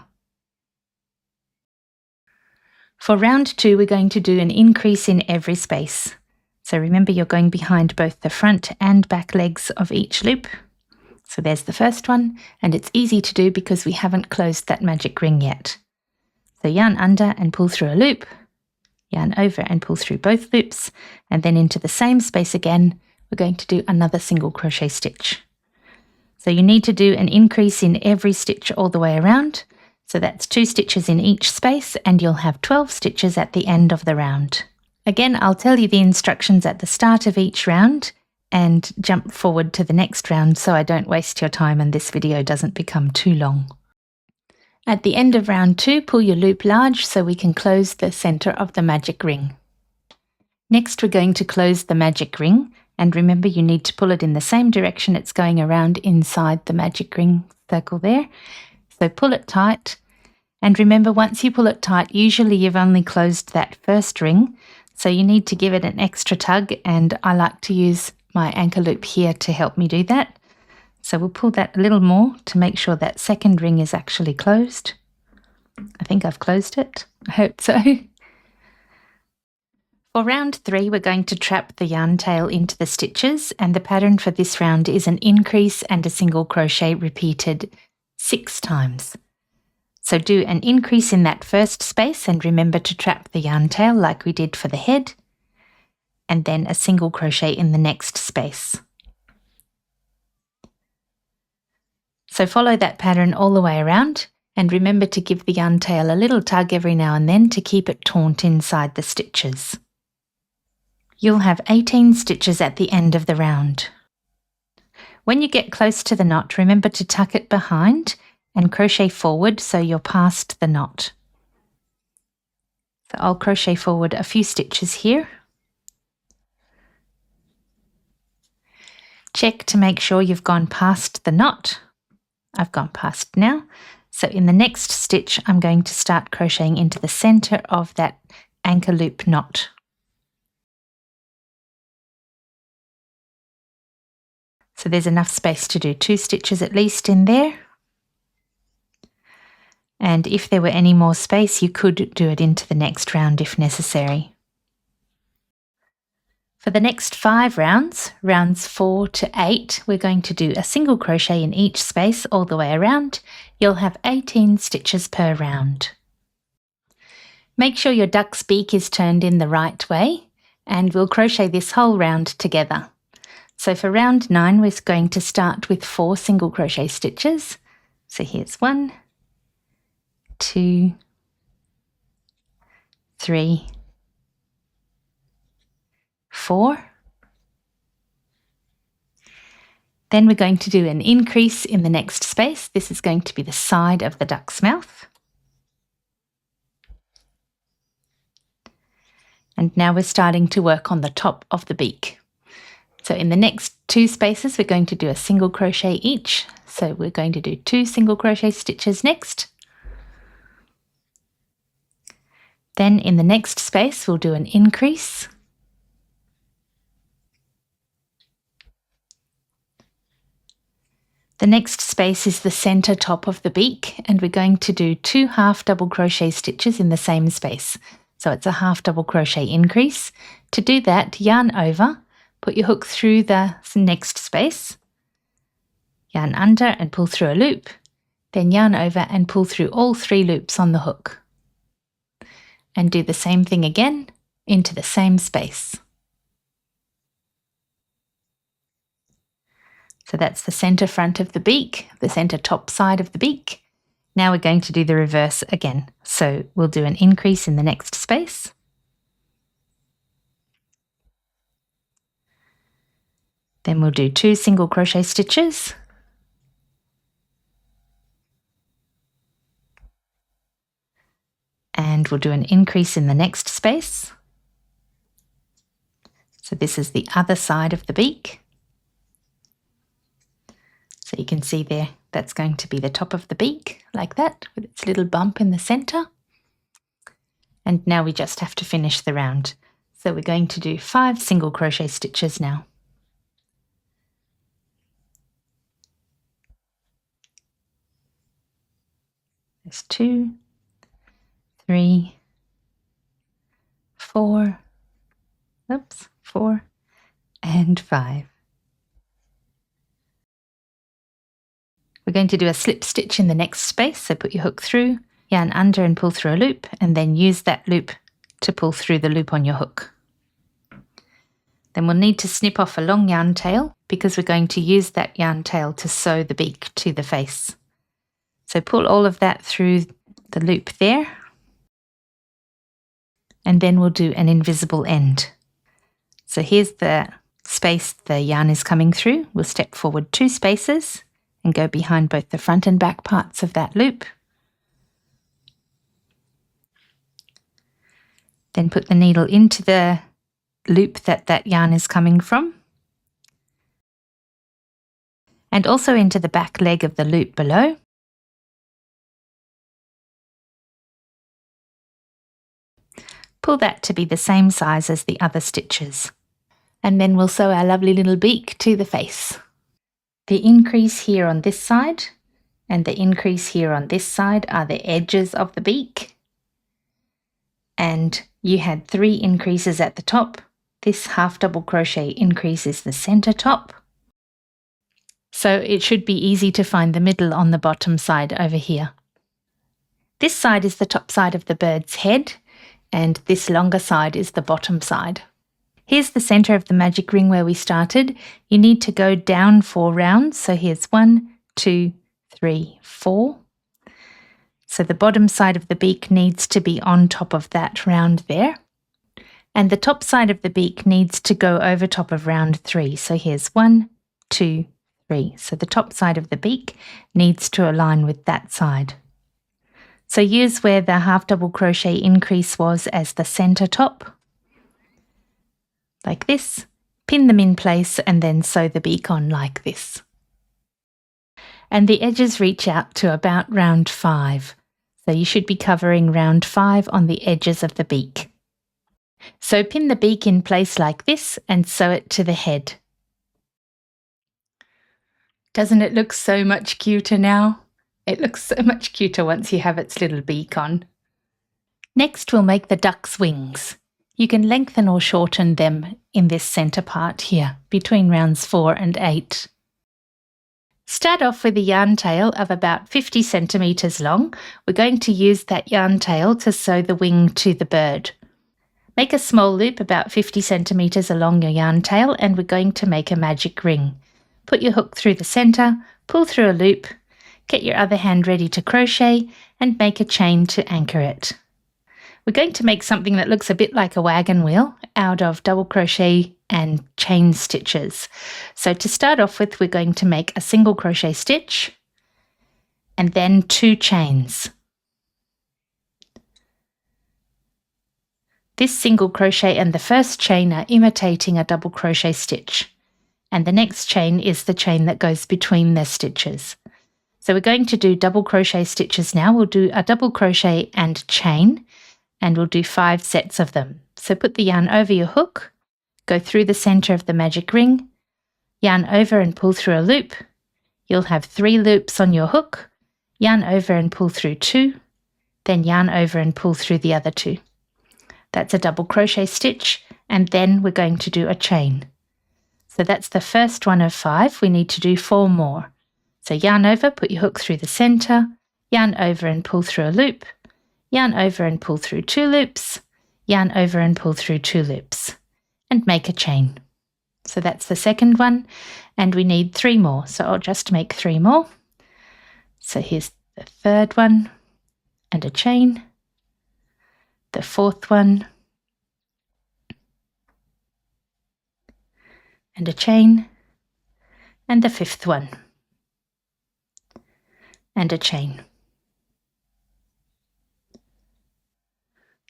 For round 2, we're going to do an increase in every space. So remember, you're going behind both the front and back legs of each loop. So there's the first one, and it's easy to do because we haven't closed that magic ring yet. So yarn under and pull through a loop, yarn over and pull through both loops, and then into the same space again, we're going to do another single crochet stitch. So you need to do an increase in every stitch all the way around. So that's 2 stitches in each space, and you'll have 12 stitches at the end of the round. Again, I'll tell you the instructions at the start of each round and jump forward to the next round so I don't waste your time and this video doesn't become too long. At the end of round 2, pull your loop large so we can close the center of the magic ring. Next, we're going to close the magic ring, and remember you need to pull it in the same direction it's going around inside the magic ring circle there. So pull it tight, and remember, once you pull it tight, usually you've only closed that first ring, so you need to give it an extra tug, and I like to use my anchor loop here to help me do that. So we'll pull that a little more to make sure that second ring is actually closed. I think I've closed it. I hope so. For round 3, we're going to trap the yarn tail into the stitches, and the pattern for this round is an increase and a single crochet repeated 6 times. So do an increase in that first space and remember to trap the yarn tail like we did for the head, and then a single crochet in the next space. So follow that pattern all the way around, And remember to give the yarn tail a little tug every now and then to keep it taut inside the stitches. You'll have 18 stitches at the end of the round. When you get close to the knot, remember to tuck it behind and crochet forward so you're past the knot. So I'll crochet forward a few stitches here. Check to make sure you've gone past the knot. I've gone past now. So in the next stitch, I'm going to start crocheting into the center of that anchor loop knot. So there's enough space to do 2 stitches at least in there. And if there were any more space, you could do it into the next round if necessary. For the next 5 rounds, rounds 4 to 8, we're going to do a single crochet in each space all the way around. You'll have 18 stitches per round. Make sure your duck's beak is turned in the right way, and we'll crochet this whole round together. So for round 9, we're going to start with 4 single crochet stitches. So here's 1, 2, 3, 4. Then we're going to do an increase in the next space. This is going to be the side of the duck's mouth. And now we're starting to work on the top of the beak. So in the next 2 spaces, we're going to do a single crochet each. So we're going to do 2 single crochet stitches next. Then in the next space, we'll do an increase. The next space is the center top of the beak, and we're going to do 2 half double crochet stitches in the same space. So it's a half double crochet increase. To do that, yarn over, put your hook through the next space, yarn under and pull through a loop, then yarn over and pull through all 3 loops on the hook. And do the same thing again into the same space. So that's the center front of the beak, the center top side of the beak. Now we're going to do the reverse again. So we'll do an increase in the next space. Then we'll do 2 single crochet stitches. And we'll do an increase in the next space. So this is the other side of the beak. So you can see there, that's going to be the top of the beak, like that, with its little bump in the center. And now we just have to finish the round. So we're going to do 5 single crochet stitches now. There's 2, 3, 4, 4, and 5. We're going to do a slip stitch in the next space, so put your hook through, yarn under and pull through a loop, and then use that loop to pull through the loop on your hook. Then we'll need to snip off a long yarn tail because we're going to use that yarn tail to sew the beak to the face. So pull all of that through the loop there, and then we'll do an invisible end. So here's the space the yarn is coming through. We'll step forward 2 spaces and go behind both the front and back parts of that loop. Then put the needle into the loop that yarn is coming from, and also into the back leg of the loop below. Pull that to be the same size as the other stitches. And then we'll sew our lovely little beak to the face. The increase here on this side and the increase here on this side are the edges of the beak. And you had 3 increases at the top. This half double crochet increase is the center top. So it should be easy to find the middle on the bottom side over here. This side is the top side of the bird's head, and this longer side is the bottom side. Here's the center of the magic ring where we started. You need to go down 4 rounds. So here's 1, 2, 3, 4. So the bottom side of the beak needs to be on top of that round there. And the top side of the beak needs to go over top of round 3. So here's 1, 2, 3. So the top side of the beak needs to align with that side. So use where the half double crochet increase was as the center top, like this. Pin them in place and then sew the beak on like this. And the edges reach out to about round 5. So you should be covering round 5 on the edges of the beak. So pin the beak in place like this and sew it to the head. Doesn't it look so much cuter now? It looks so much cuter once you have its little beak on. Next we'll make the duck's wings. You can lengthen or shorten them in this center part here, between rounds 4 and 8. Start off with a yarn tail of about 50 centimeters long. We're going to use that yarn tail to sew the wing to the bird. Make a small loop about 50 centimeters along your yarn tail and we're going to make a magic ring. Put your hook through the center, pull through a loop, get your other hand ready to crochet and make a chain to anchor it. We're going to make something that looks a bit like a wagon wheel out of double crochet and chain stitches. So to start off with, we're going to make a single crochet stitch and then 2 chains. This single crochet and the first chain are imitating a double crochet stitch, and the next chain is the chain that goes between the stitches. So we're going to do double crochet stitches now. We'll do a double crochet and chain, and we'll do 5 sets of them. So put the yarn over your hook, go through the center of the magic ring, yarn over and pull through a loop. You'll have 3 loops on your hook, yarn over and pull through 2, then yarn over and pull through the other 2. That's a double crochet stitch, and then we're going to do a chain. So that's the first one of 5. We need to do 4 more. So yarn over, put your hook through the center, yarn over and pull through a loop, yarn over and pull through 2 loops, yarn over and pull through 2 loops, and make a chain. So that's the second one, and we need 3 more. So I'll just make 3 more. So here's the third one, and a chain, the fourth one, and a chain, and the fifth one, and a chain.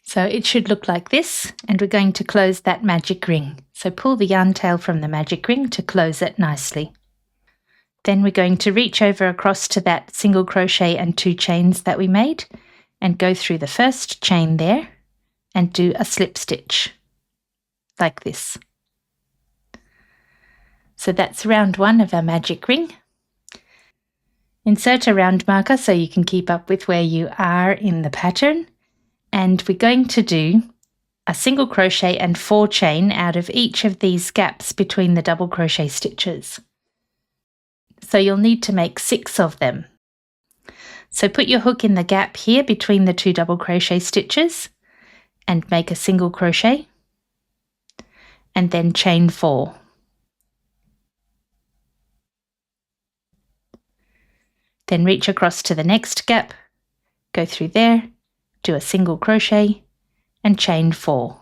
So it should look like this, and we're going to close that magic ring. So pull the yarn tail from the magic ring to close it nicely. Then we're going to reach over across to that single crochet and 2 chains that we made and go through the first chain there and do a slip stitch like this. So that's round 1 of our magic ring. Insert a round marker so you can keep up with where you are in the pattern. And we're going to do a single crochet and 4 chain out of each of these gaps between the double crochet stitches. So you'll need to make 6 of them. So put your hook in the gap here between the 2 double crochet stitches and make a single crochet and then chain 4. Then reach across to the next gap, go through there, do a single crochet and chain 4.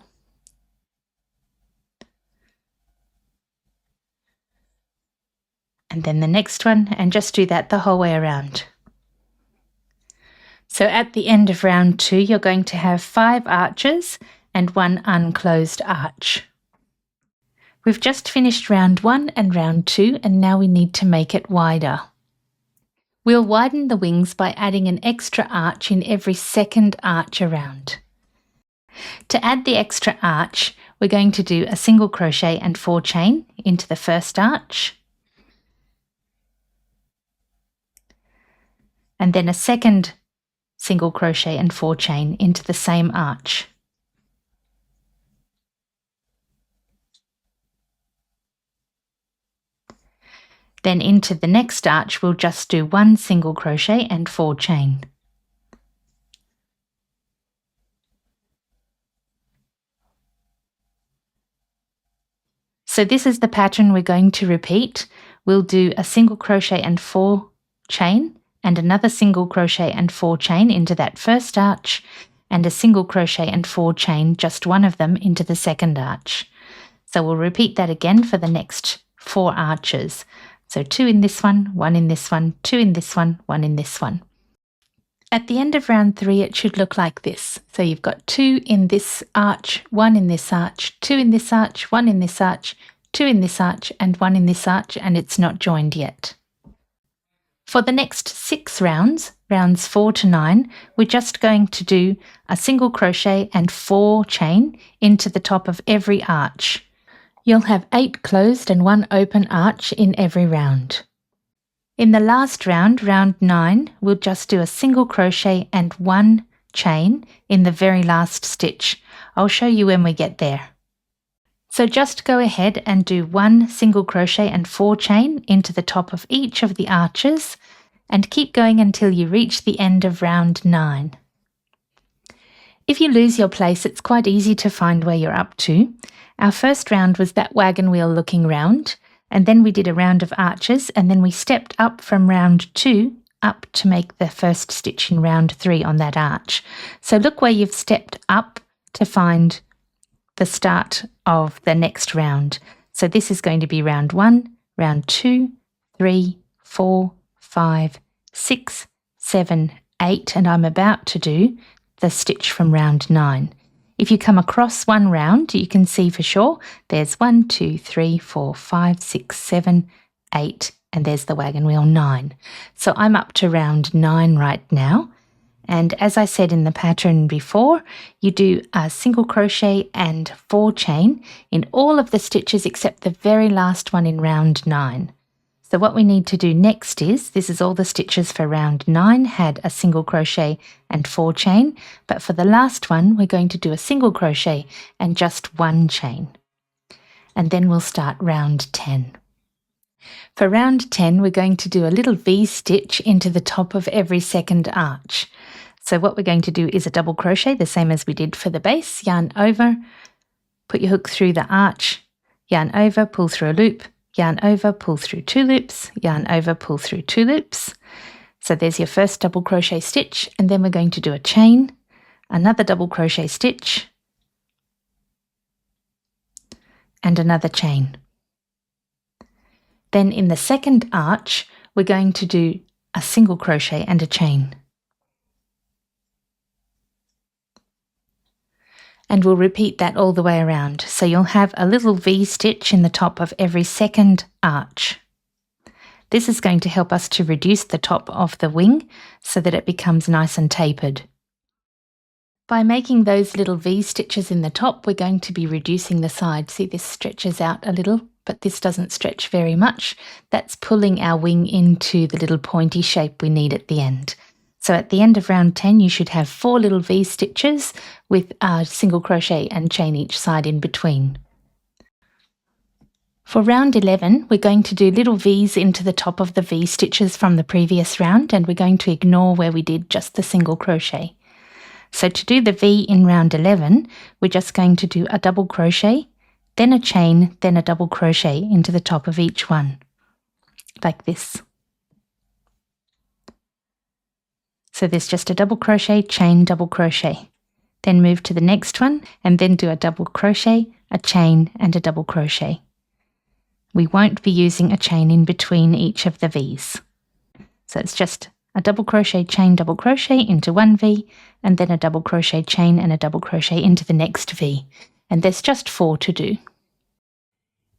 And then the next one, and just do that the whole way around. So at the end of round 2, you're going to have 5 arches and 1 unclosed arch. We've just finished round 1 and round 2, and now we need to make it wider. We'll widen the wings by adding an extra arch in every second arch around. To add the extra arch, we're going to do a single crochet and 4 chain into the first arch, and then a second single crochet and 4 chain into the same arch. Then into the next arch, we'll just do 1 single crochet and 4 chain. So this is the pattern we're going to repeat. We'll do a single crochet and 4 chain and another single crochet and 4 chain into that first arch, and a single crochet and 4 chain, just one of them, into the second arch. So we'll repeat that again for the next 4 arches. So 2 in this one, 1 in this one, 2 in this one, 1 in this one. At the end of round 3, it should look like this. So you've got 2 in this arch, 1 in this arch, 2 in this arch, 1 in this arch, 2 in this arch, and 1 in this arch, and it's not joined yet. For the next 6 rounds, rounds 4 to 9, we're just going to do a single crochet and 4 chain into the top of every arch. You'll have 8 closed and 1 open arch in every round. In the last round, round 9, we'll just do a single crochet and 1 chain in the very last stitch. I'll show you when we get there. So just go ahead and do 1 single crochet and 4 chain into the top of each of the arches, and keep going until you reach the end of round 9. If you lose your place, it's quite easy to find where you're up to. Our first round was that wagon wheel looking round, and then we did a round of arches, and then we stepped up from round 2 up to make the first stitch in round 3 on that arch. So look where you've stepped up to find the start of the next round. So this is going to be round 1, round 2, 3, 4, 5, 6, 7, 8, and I'm about to do the stitch from round 9. If you come across one round, you can see for sure there's 1, 2, 3, 4, 5, 6, 7, 8, and there's the wagon wheel 9. So I'm up to round 9 right now. And as I said in the pattern before, you do a single crochet and 4 chain in all of the stitches except the very last one in round 9. So what we need to do next is, this is all the stitches for round 9 had a single crochet and 4 chain, but for the last one we're going to do a single crochet and just 1 chain. And then we'll start round 10. For round 10 we're going to do a little V-stitch into the top of every second arch. So what we're going to do is a double crochet, the same as we did for the base, yarn over, put your hook through the arch, yarn over, pull through a loop, yarn over, pull through 2 loops, yarn over, pull through 2 loops. So there's your first double crochet stitch, and then we're going to do a chain, another double crochet stitch, and another chain. Then in the second arch, we're going to do a single crochet and a chain. And we'll repeat that all the way around. So you'll have a little V-stitch in the top of every second arch. This is going to help us to reduce the top of the wing so that it becomes nice and tapered. By making those little V-stitches in the top, we're going to be reducing the side. See, this stretches out a little, but this doesn't stretch very much. That's pulling our wing into the little pointy shape we need at the end. So at the end of round 10, you should have 4 little V-stitches with a single crochet and chain each side in between. For round 11, we're going to do little V's into the top of the V-stitches from the previous round, and we're going to ignore where we did just the single crochet. So to do the V in round 11, we're just going to do a double crochet, then a chain, then a double crochet into the top of each one, like this. So there's just a double crochet, chain, double crochet. Then move to the next one and then do a double crochet, a chain and a double crochet. We won't be using a chain in between each of the V's. So it's just a double crochet, chain, double crochet into one V, and then a double crochet, chain and a double crochet into the next V. And there's just 4 to do.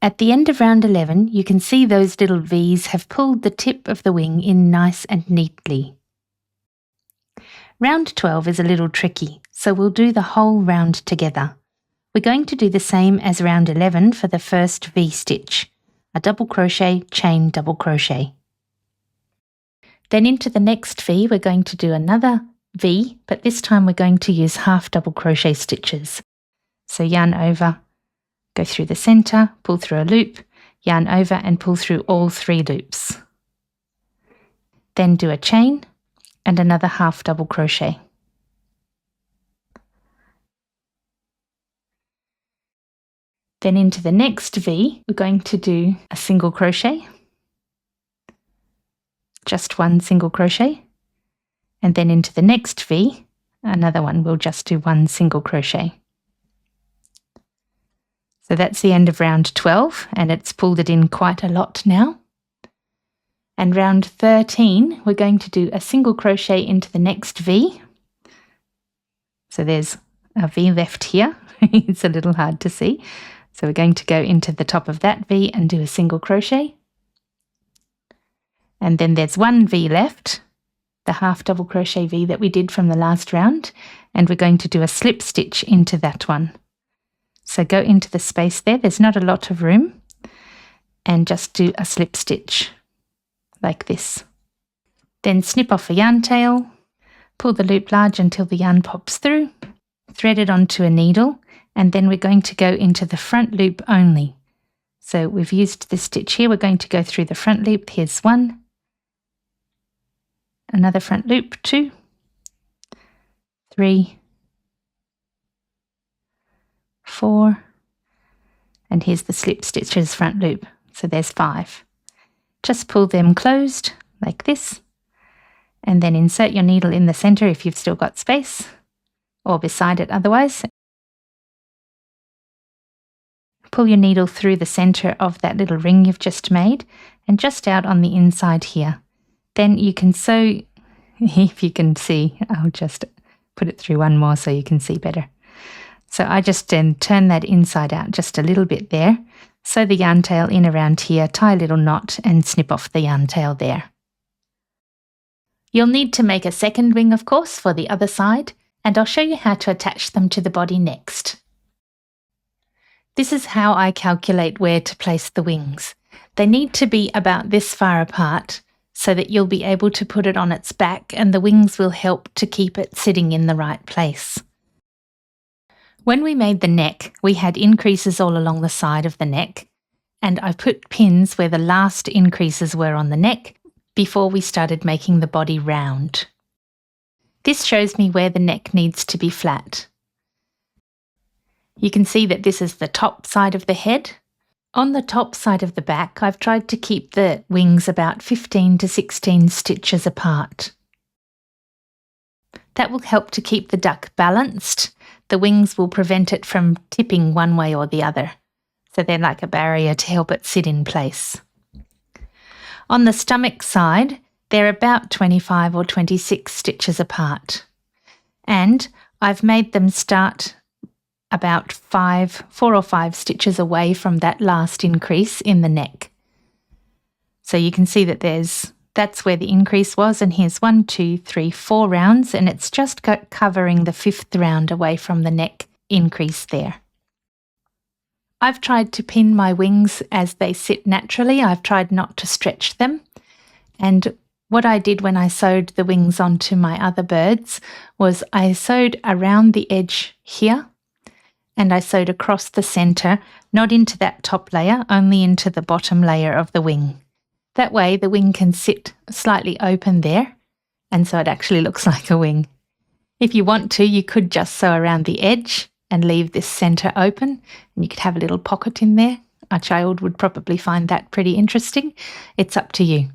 At the end of round 11, you can see those little V's have pulled the tip of the wing in nice and neatly. Round 12 is a little tricky, so we'll do the whole round together. We're going to do the same as round 11 for the first V-stitch, a double crochet, chain, double crochet. Then into the next V, we're going to do another V, but this time we're going to use half double crochet stitches. So yarn over, go through the center, pull through a loop, yarn over and pull through all 3 loops. Then do a chain and another half double crochet. Then into the next V, we're going to do a single crochet, just one single crochet, and then into the next V, another one, we'll just do one single crochet. So that's the end of round 12, and it's pulled it in quite a lot now. And round 13, we're going to do a single crochet into the next V. So there's a V left here. It's a little hard to see. So we're going to go into the top of that V and do a single crochet. And then there's one V left, the half double crochet V that we did from the last round, and we're going to do a slip stitch into that one. So go into the space there, there's not a lot of room, and just do a slip stitch like this. Then snip off a yarn tail, pull the loop large until the yarn pops through, thread it onto a needle, and then we're going to go into the front loop only. So we've used this stitch here, we're going to go through the front loop. Here's one, another front loop, 2, 3, 4, and here's the slip stitches front loop. So there's 5. Just pull them closed like this, and then insert your needle in the center if you've still got space, or beside it otherwise. Pull your needle through the center of that little ring you've just made, and just out on the inside here. Then you can sew, if you can see, I'll just put it through one more so you can see better. So I just then turn that inside out just a little bit there, sew the yarn tail in around here, tie a little knot and snip off the yarn tail there. You'll need to make a second wing, of course, for the other side, and I'll show you how to attach them to the body next. This is how I calculate where to place the wings. They need to be about this far apart so that you'll be able to put it on its back, and the wings will help to keep it sitting in the right place. When we made the neck, we had increases all along the side of the neck, and I put pins where the last increases were on the neck before we started making the body round. This shows me where the neck needs to be flat. You can see that this is the top side of the head. On the top side of the back, I've tried to keep the wings about 15 to 16 stitches apart. That will help to keep the duck balanced. The wings will prevent it from tipping one way or the other. So they're like a barrier to help it sit in place. On the stomach side, they're about 25 or 26 stitches apart. And I've made them start about 4 or 5 stitches away from that last increase in the neck. So you can see that that's where the increase was, and here's 1, 2, 3, 4 rounds, and it's just covering the 5th round away from the neck increase there. I've tried to pin my wings as they sit naturally. I've tried not to stretch them, and what I did when I sewed the wings onto my other birds was I sewed around the edge here, and I sewed across the centre, not into that top layer, only into the bottom layer of the wing. That way the wing can sit slightly open there, and so it actually looks like a wing. If you want to, you could just sew around the edge and leave this centre open, and you could have a little pocket in there. A child would probably find that pretty interesting. It's up to you.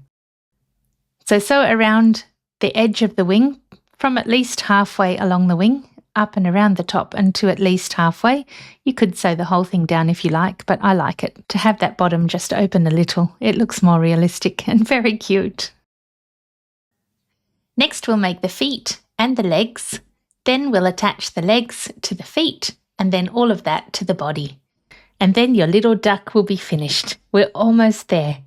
So sew around the edge of the wing from at least halfway along the wing, up and around the top and to at least halfway. You could sew the whole thing down if you like, but I like it to have that bottom just open a little. It looks more realistic and very cute. Next we'll make the feet and the legs. Then we'll attach the legs to the feet and then all of that to the body. And then your little duck will be finished. We're almost there.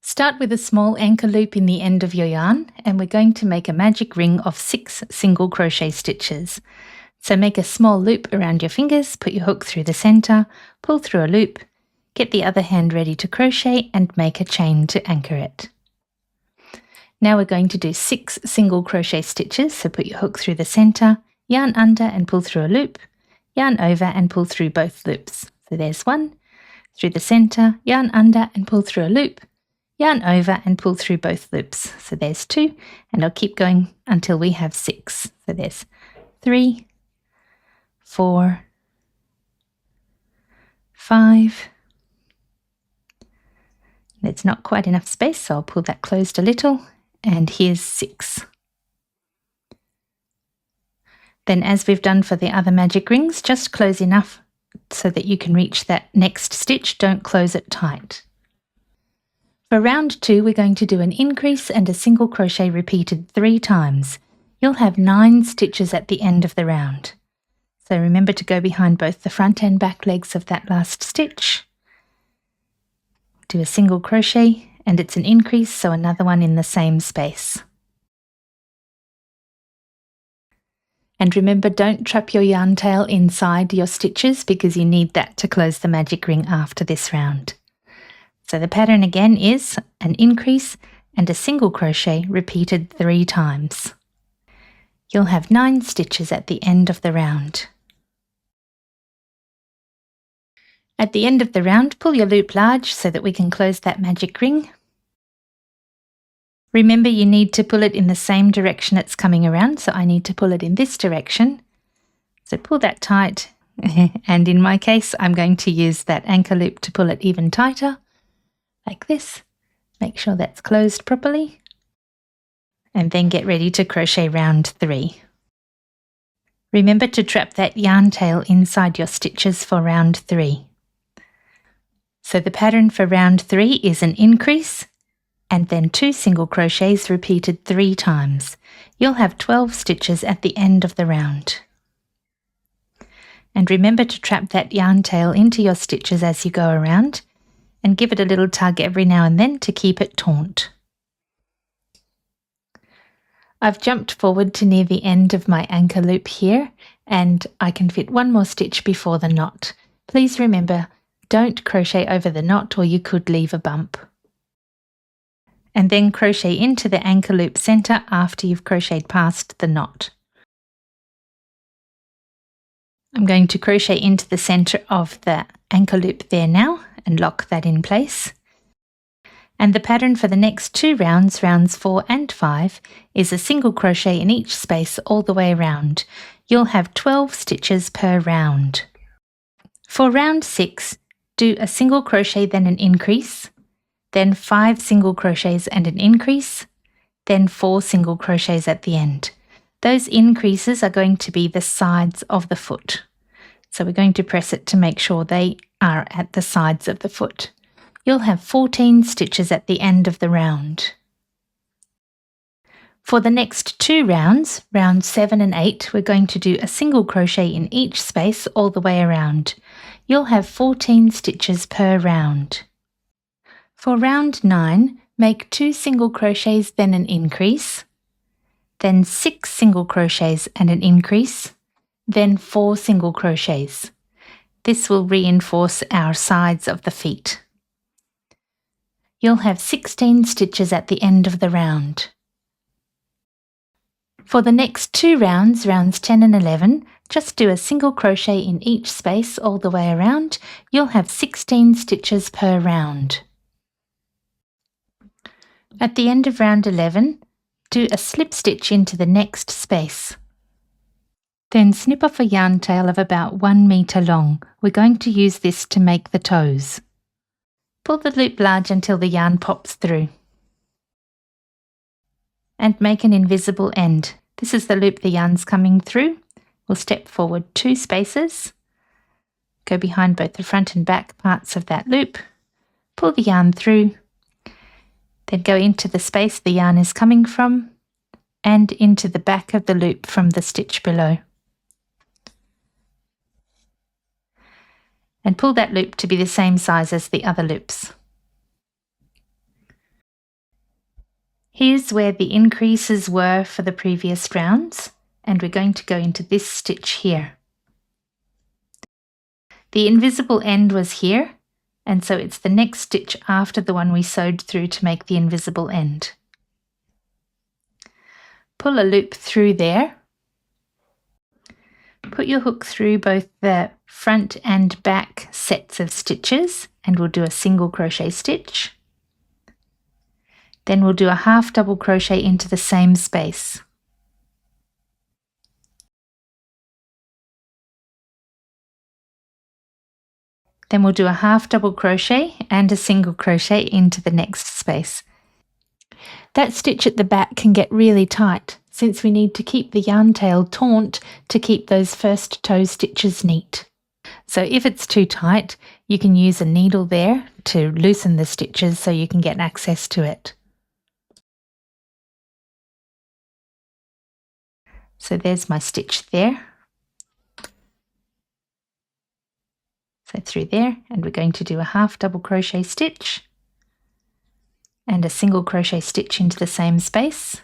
Start with a small anchor loop in the end of your yarn, and we're going to make a magic ring of 6 single crochet stitches. So make a small loop around your fingers, put your hook through the centre, pull through a loop, get the other hand ready to crochet and make a chain to anchor it. Now we're going to do 6 single crochet stitches, so put your hook through the centre, yarn under and pull through a loop, yarn over and pull through both loops. So there's 1, through the centre, yarn under and pull through a loop, yarn over and pull through both loops. So there's 2, and I'll keep going until we have 6. So there's 3, 4, 5, It's not quite enough space, so I'll pull that closed a little, and here's 6. Then, as we've done for the other magic rings, just close enough so that you can reach that next stitch. Don't close it tight. For round 2, we're going to do an increase and a single crochet repeated 3 times. You'll have 9 stitches at the end of the round. So remember to go behind both the front and back legs of that last stitch. Do a single crochet, and it's an increase, so another one in the same space. And remember, don't trap your yarn tail inside your stitches because you need that to close the magic ring after this round. So the pattern again is an increase and a single crochet repeated 3 times. You'll have 9 stitches at the end of the round. At the end of the round, pull your loop large so that we can close that magic ring. Remember, you need to pull it in the same direction it's coming around, so I need to pull it in this direction. So pull that tight, and in my case, I'm going to use that anchor loop to pull it even tighter, like this. Make sure that's closed properly. And then get ready to crochet round 3. Remember to trap that yarn tail inside your stitches for round 3. So the pattern for round 3 is an increase and then 2 single crochets repeated 3 times. You'll have 12 stitches at the end of the round. And remember to trap that yarn tail into your stitches as you go around and give it a little tug every now and then to keep it taut. I've jumped forward to near the end of my anchor loop here, and I can fit one more stitch before the knot. Please remember, don't crochet over the knot or you could leave a bump. And then crochet into the anchor loop center after you've crocheted past the knot. I'm going to crochet into the center of the anchor loop there now and lock that in place. And the pattern for the next 2 rounds, rounds 4 and 5, is a single crochet in each space all the way around. You'll have 12 stitches per round. For round 6, do a single crochet, then an increase, then 5 single crochets and an increase, then 4 single crochets at the end. Those increases are going to be the sides of the foot. So we're going to press it to make sure they are at the sides of the foot. You'll have 14 stitches at the end of the round. For the next 2 rounds, rounds 7 and 8, we're going to do a single crochet in each space all the way around. You'll have 14 stitches per round. For round 9, make 2 single crochets, then an increase, then 6 single crochets and an increase, then 4 single crochets. This will reinforce our sides of the feet. You'll have 16 stitches at the end of the round. For the next 2 rounds, rounds 10 and 11, just do a single crochet in each space all the way around. You'll have 16 stitches per round. At the end of round 11, do a slip stitch into the next space. Then snip off a yarn tail of about 1 meter long. We're going to use this to make the toes. Pull the loop large until the yarn pops through. And make an invisible end. This is the loop the yarn's coming through. We'll step forward 2 spaces, go behind both the front and back parts of that loop, pull the yarn through, then go into the space the yarn is coming from and into the back of the loop from the stitch below. And pull that loop to be the same size as the other loops. Here's where the increases were for the previous rounds, and we're going to go into this stitch here. The invisible end was here, and so it's the next stitch after the one we sewed through to make the invisible end. Pull a loop through there. Put your hook through both the front and back sets of stitches, and we'll do a single crochet stitch. Then we'll do a half double crochet into the same space. Then we'll do a half double crochet and a single crochet into the next space. That stitch at the back can get really tight since we need to keep the yarn tail taut to keep those first toe stitches neat. So if it's too tight, you can use a needle there to loosen the stitches so you can get access to it. So there's my stitch there. So through there, and we're going to do a half double crochet stitch and a single crochet stitch into the same space.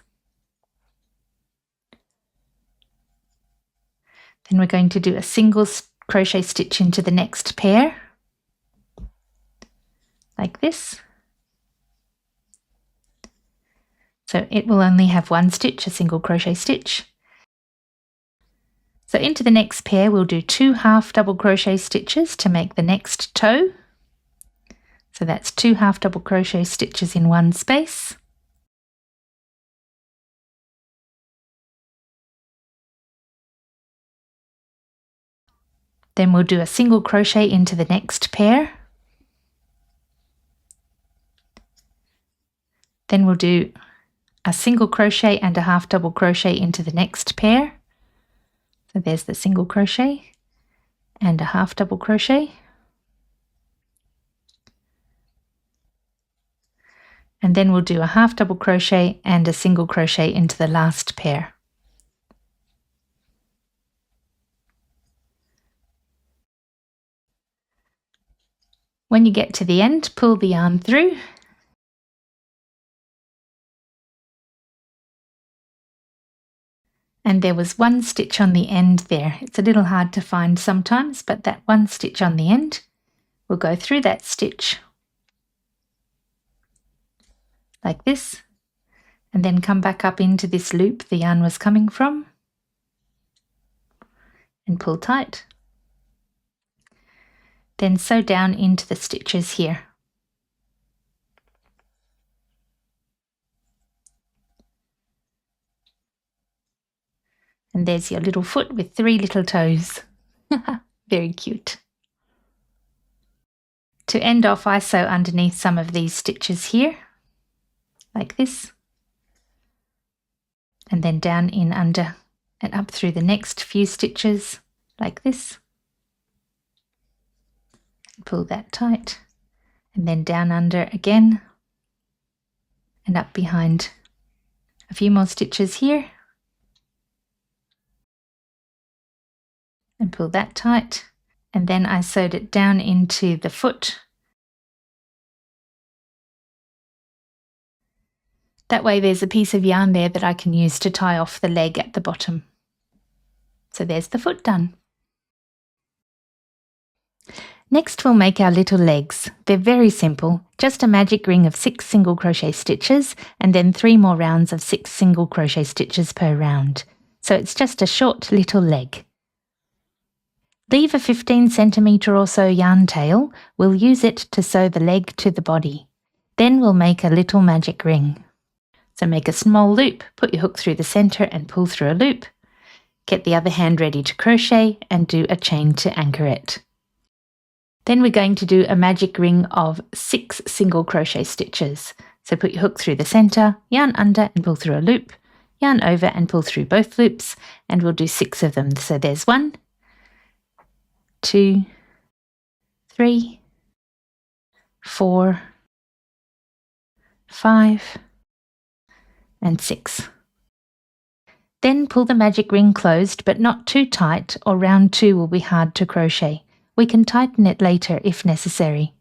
Then we're going to do a single crochet stitch into the next pair, like this. So it will only have one stitch, a single crochet stitch. So into the next pair we'll do 2 half double crochet stitches to make the next toe. So that's 2 half double crochet stitches in one space. Then we'll do a single crochet into the next pair. Then we'll do a single crochet and a half double crochet into the next pair. So there's the single crochet and a half double crochet. And then we'll do a half double crochet and a single crochet into the last pair. When you get to the end, pull the yarn through. And there was one stitch on the end there. It's a little hard to find sometimes, but that one stitch on the end, we'll go through that stitch like this, and then come back up into this loop the yarn was coming from and pull tight. Then sew down into the stitches here. And there's your little foot with 3 little toes. Very cute. To end off, I sew underneath some of these stitches here, like this, and then down in under and up through the next few stitches, like this. Pull that tight, and then down under again, and up behind a few more stitches here, and pull that tight, and then I sewed it down into the foot. That way there's a piece of yarn there that I can use to tie off the leg at the bottom. So there's the foot done. Next we'll make our little legs. They're very simple, just a magic ring of 6 single crochet stitches and then 3 more rounds of 6 single crochet stitches per round. So it's just a short little leg. Leave a 15 centimetre or so yarn tail. We'll use it to sew the leg to the body. Then we'll make a little magic ring. So make a small loop, put your hook through the centre and pull through a loop. Get the other hand ready to crochet and do a chain to anchor it. Then we're going to do a magic ring of 6 single crochet stitches. So put your hook through the centre, yarn under and pull through a loop, yarn over and pull through both loops, and we'll do 6 of them. So there's 1, 2, 3, 4, 5, and 6. Then pull the magic ring closed, but not too tight, or round 2 will be hard to crochet. We can tighten it later if necessary.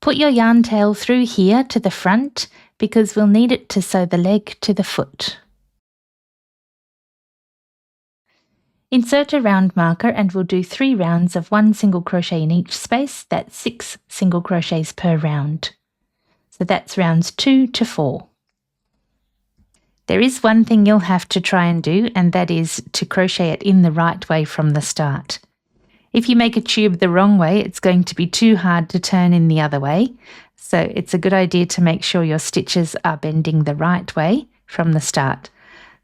Put your yarn tail through here to the front because we'll need it to sew the leg to the foot. Insert a round marker and we'll do 3 rounds of 1 single crochet in each space. That's 6 single crochets per round. So that's rounds 2 to 4. There is one thing you'll have to try and do, and that is to crochet it in the right way from the start. If you make a tube the wrong way, it's going to be too hard to turn in the other way. So it's a good idea to make sure your stitches are bending the right way from the start.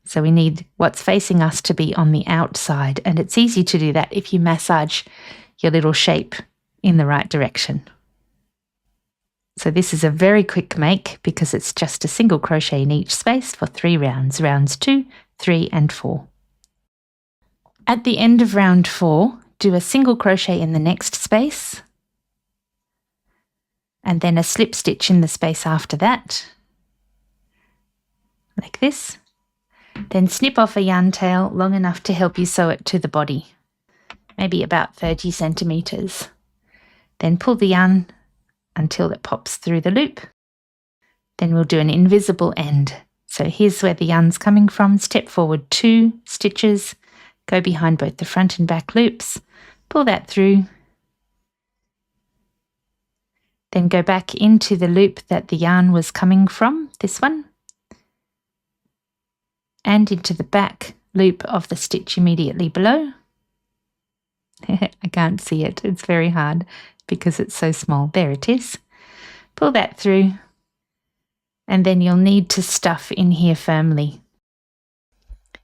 So we need what's facing us to be on the outside, and it's easy to do that if you massage your little shape in the right direction. So this is a very quick make because it's just a single crochet in each space for 3 rounds, rounds 2, 3 and 4. At the end of round 4, do a single crochet in the next space and then a slip stitch in the space after that, like this. Then snip off a yarn tail long enough to help you sew it to the body, maybe about 30 centimetres. Then pull the yarn until it pops through the loop. Then we'll do an invisible end. So here's where the yarn's coming from. Step forward 2 stitches, go behind both the front and back loops, pull that through, then go back into the loop that the yarn was coming from, this one, and into the back loop of the stitch immediately below. I can't see it, it's very hard because it's so small. There it is. Pull that through, and then you'll need to stuff in here firmly.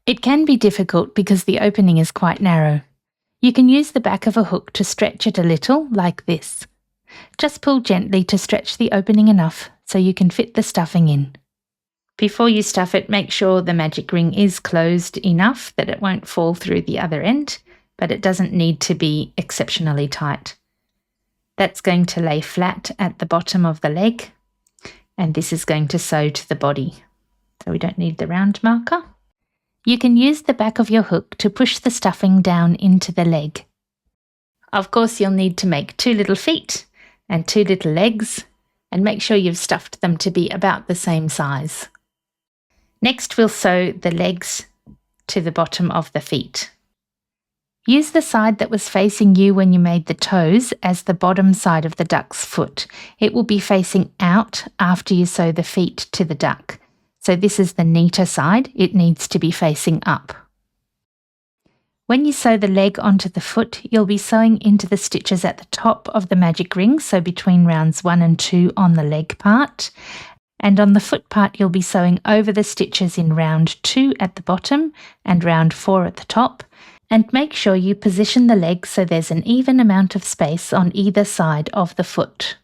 It can be difficult because the opening is quite narrow. You can use the back of a hook to stretch it a little, like this. Just pull gently to stretch the opening enough so you can fit the stuffing in. Before you stuff it, make sure the magic ring is closed enough that it won't fall through the other end, but it doesn't need to be exceptionally tight. That's going to lay flat at the bottom of the leg, and this is going to sew to the body. So we don't need the round marker. You can use the back of your hook to push the stuffing down into the leg. Of course, you'll need to make 2 little feet and 2 little legs, and make sure you've stuffed them to be about the same size. Next, we'll sew the legs to the bottom of the feet. Use the side that was facing you when you made the toes as the bottom side of the duck's foot. It will be facing out after you sew the feet to the duck. So this is the neater side. It needs to be facing up. When you sew the leg onto the foot, you'll be sewing into the stitches at the top of the magic ring, so between rounds 1 and 2 on the leg part. And on the foot part, you'll be sewing over the stitches in round 2 at the bottom and round 4 at the top. And make sure you position the leg so there's an even amount of space on either side of the foot.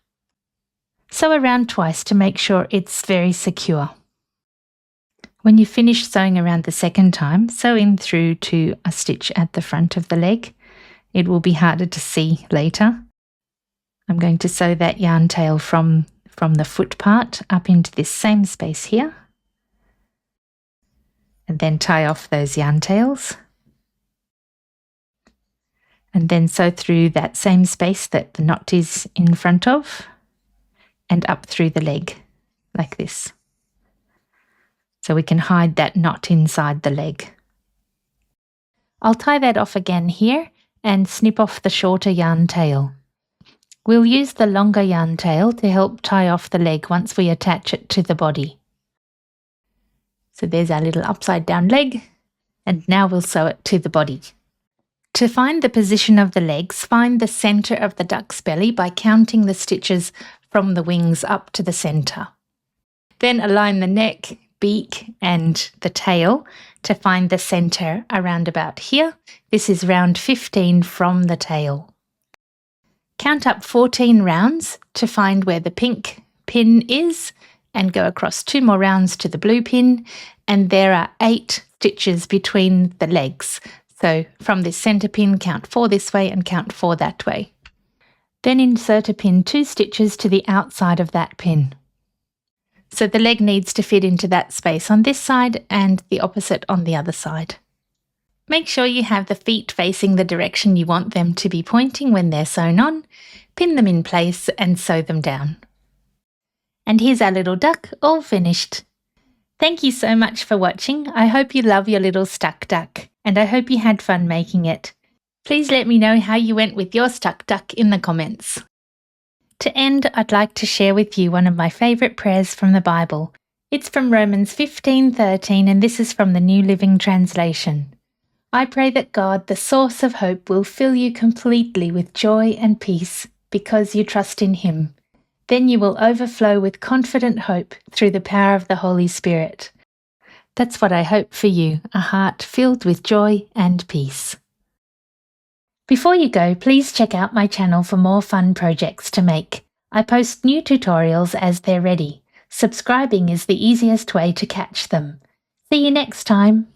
Sew around twice to make sure it's very secure. When you finish sewing around the second time, sew in through to a stitch at the front of the leg. It will be harder to see later. I'm going to sew that yarn tail from the foot part up into this same space here. And then tie off those yarn tails. And then sew through that same space that the knot is in front of and up through the leg, like this. So we can hide that knot inside the leg. I'll tie that off again here and snip off the shorter yarn tail. We'll use the longer yarn tail to help tie off the leg once we attach it to the body. So there's our little upside down leg, and now we'll sew it to the body. To find the position of the legs, find the centre of the duck's belly by counting the stitches from the wings up to the centre. Then align the neck, beak and the tail to find the centre around about here. This is round 15 from the tail. Count up 14 rounds to find where the pink pin is and go across 2 more rounds to the blue pin, and there are 8 stitches between the legs. So from this centre pin, count 4 this way and count 4 that way. Then insert a pin 2 stitches to the outside of that pin. So the leg needs to fit into that space on this side and the opposite on the other side. Make sure you have the feet facing the direction you want them to be pointing when they're sewn on. Pin them in place and sew them down. And here's our little duck all finished. Thank you so much for watching. I hope you love your little stuck duck, and I hope you had fun making it. Please let me know how you went with your stuck duck in the comments. To end, I'd like to share with you one of my favourite prayers from the Bible. It's from Romans 15:13, and this is from the New Living Translation. I pray that God, the source of hope, will fill you completely with joy and peace because you trust in Him. Then you will overflow with confident hope through the power of the Holy Spirit. That's what I hope for you, a heart filled with joy and peace. Before you go, please check out my channel for more fun projects to make. I post new tutorials as they're ready. Subscribing is the easiest way to catch them. See you next time.